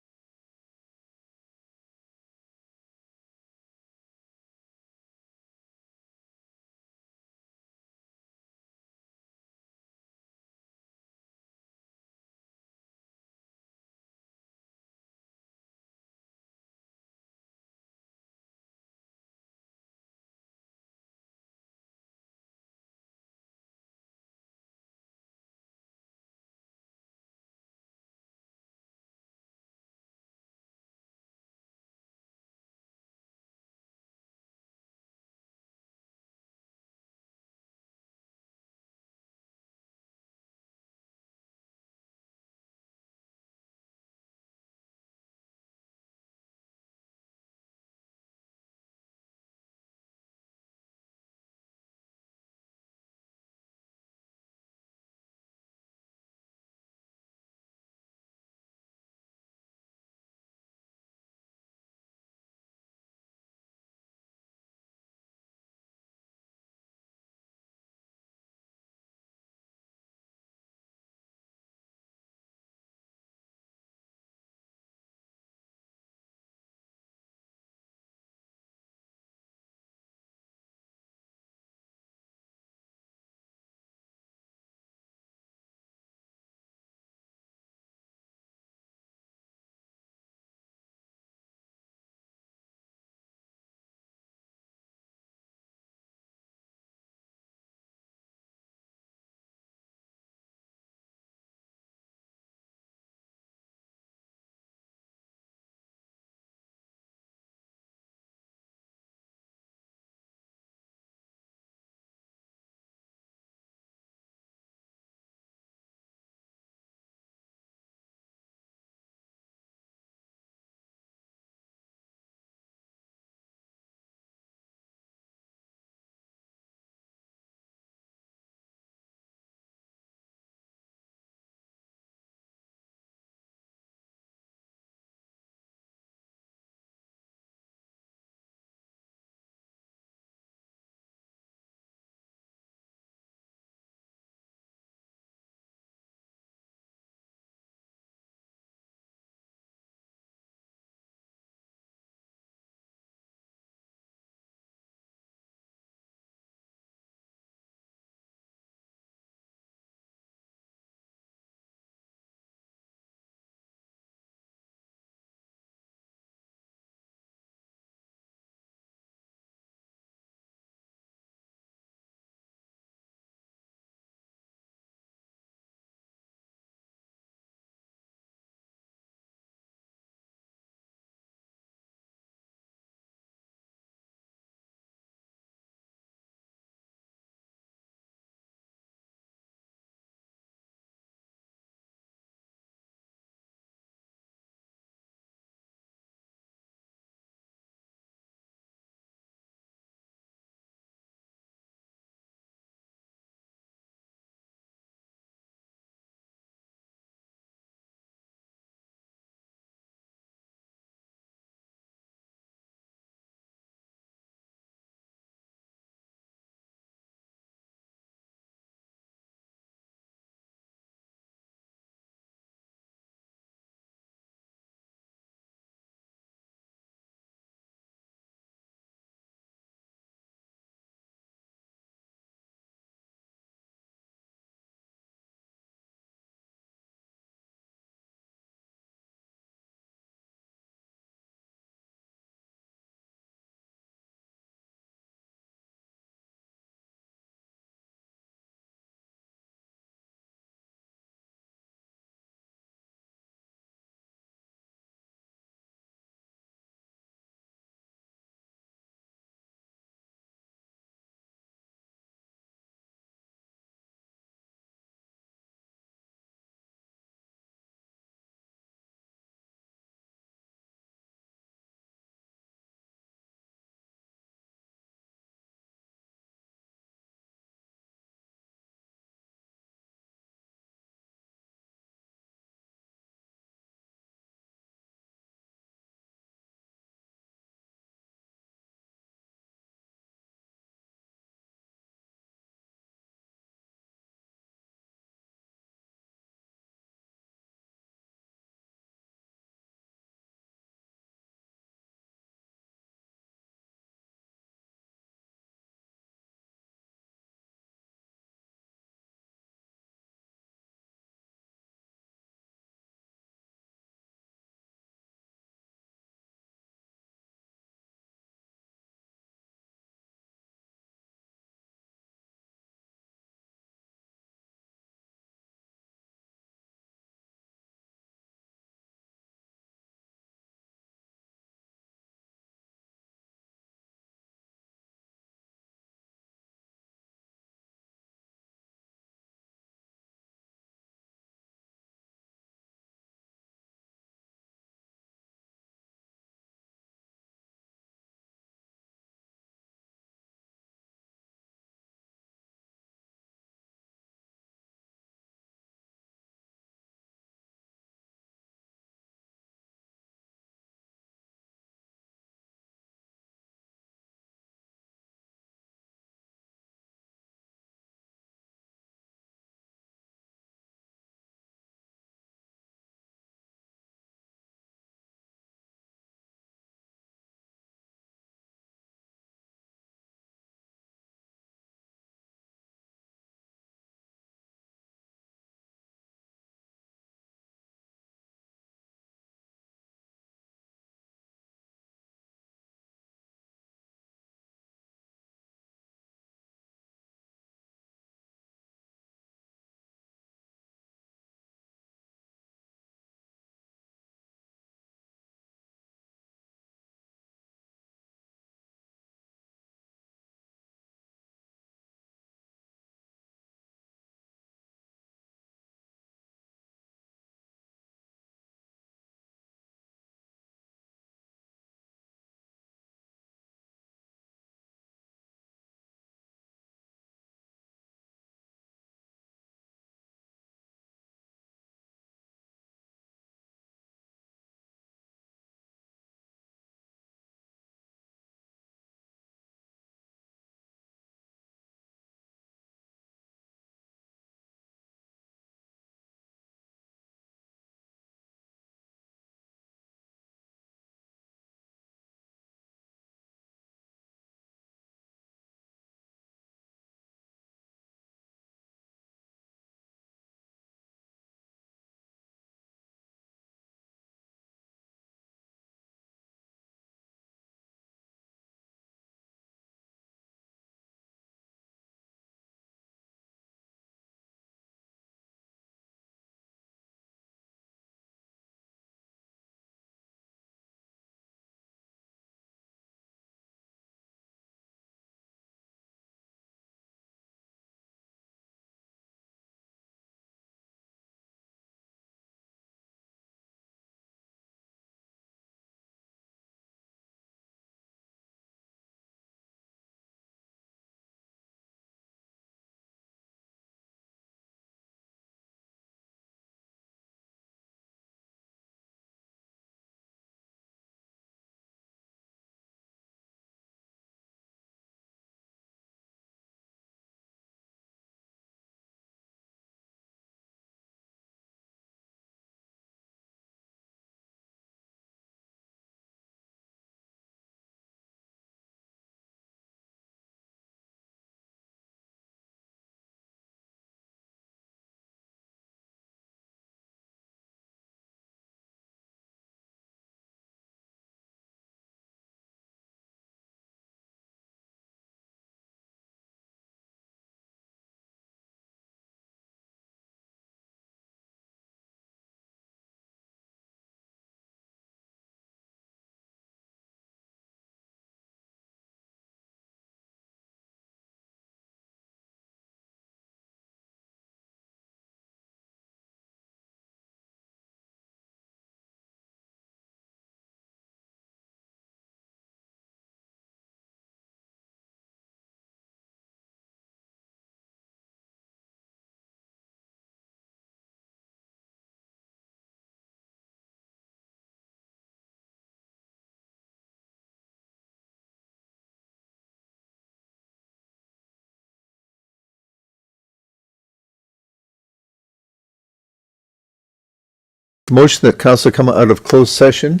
G: Motion that council come out of closed session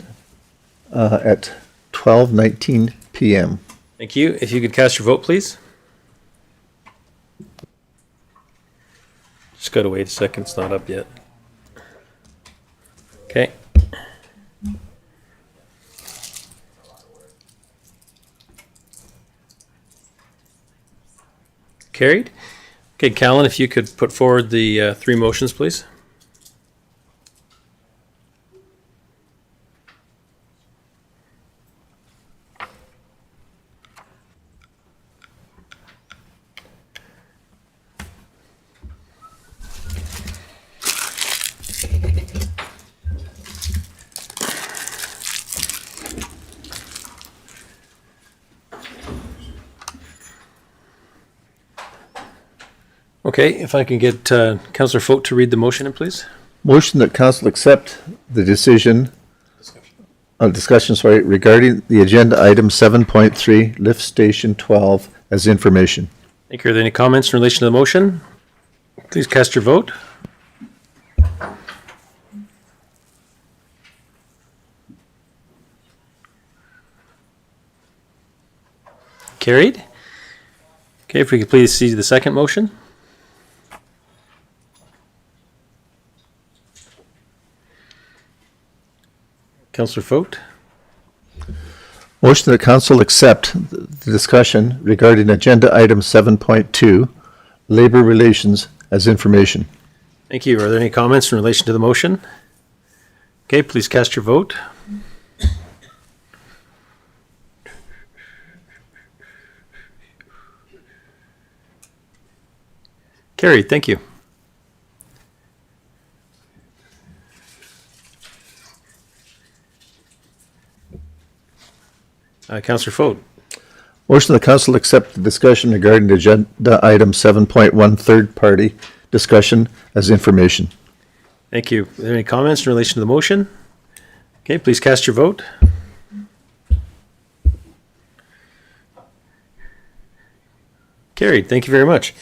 G: at 12:19 PM.
A: Thank you. If you could cast your vote, please. Just gotta wait a second, it's not up yet. Okay. Carried. Okay, Callan, if you could put forward the three motions, please. Okay, if I can get Councillor Foat to read the motion, please.
G: Motion that council accept the decision, regarding the agenda item 7.3, lift station 12 as information.
A: Thank you. Are there any comments in relation to the motion? Please cast your vote. Carried. Okay, if we could please see the second motion. Councillor Foat.
G: Motion that council accept the discussion regarding agenda item 7.2, labor relations as information.
A: Thank you. Are there any comments in relation to the motion? Okay, please cast your vote. Carried. Thank you. Councillor Foat.
G: Motion that council accept the discussion regarding agenda item 7.1, third party discussion as information.
A: Thank you. Are there any comments in relation to the motion? Okay, please cast your vote. Carried. Thank you very much.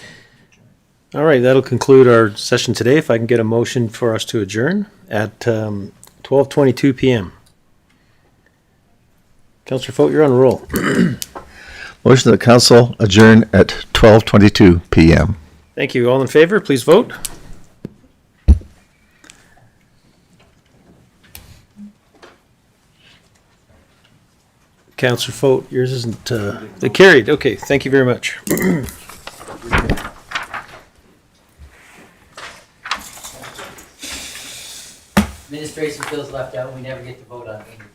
A: All right, that'll conclude our session today. If I can get a motion for us to adjourn at 12:22 p.m. Councillor Foat, you're on a roll.
G: Motion that council adjourn at 12:22 PM.
A: Thank you. All in favor, please vote. Councillor Foat, yours isn't, carried. Okay, thank you very much.
M: Administration feels left out, we never get to vote on anything.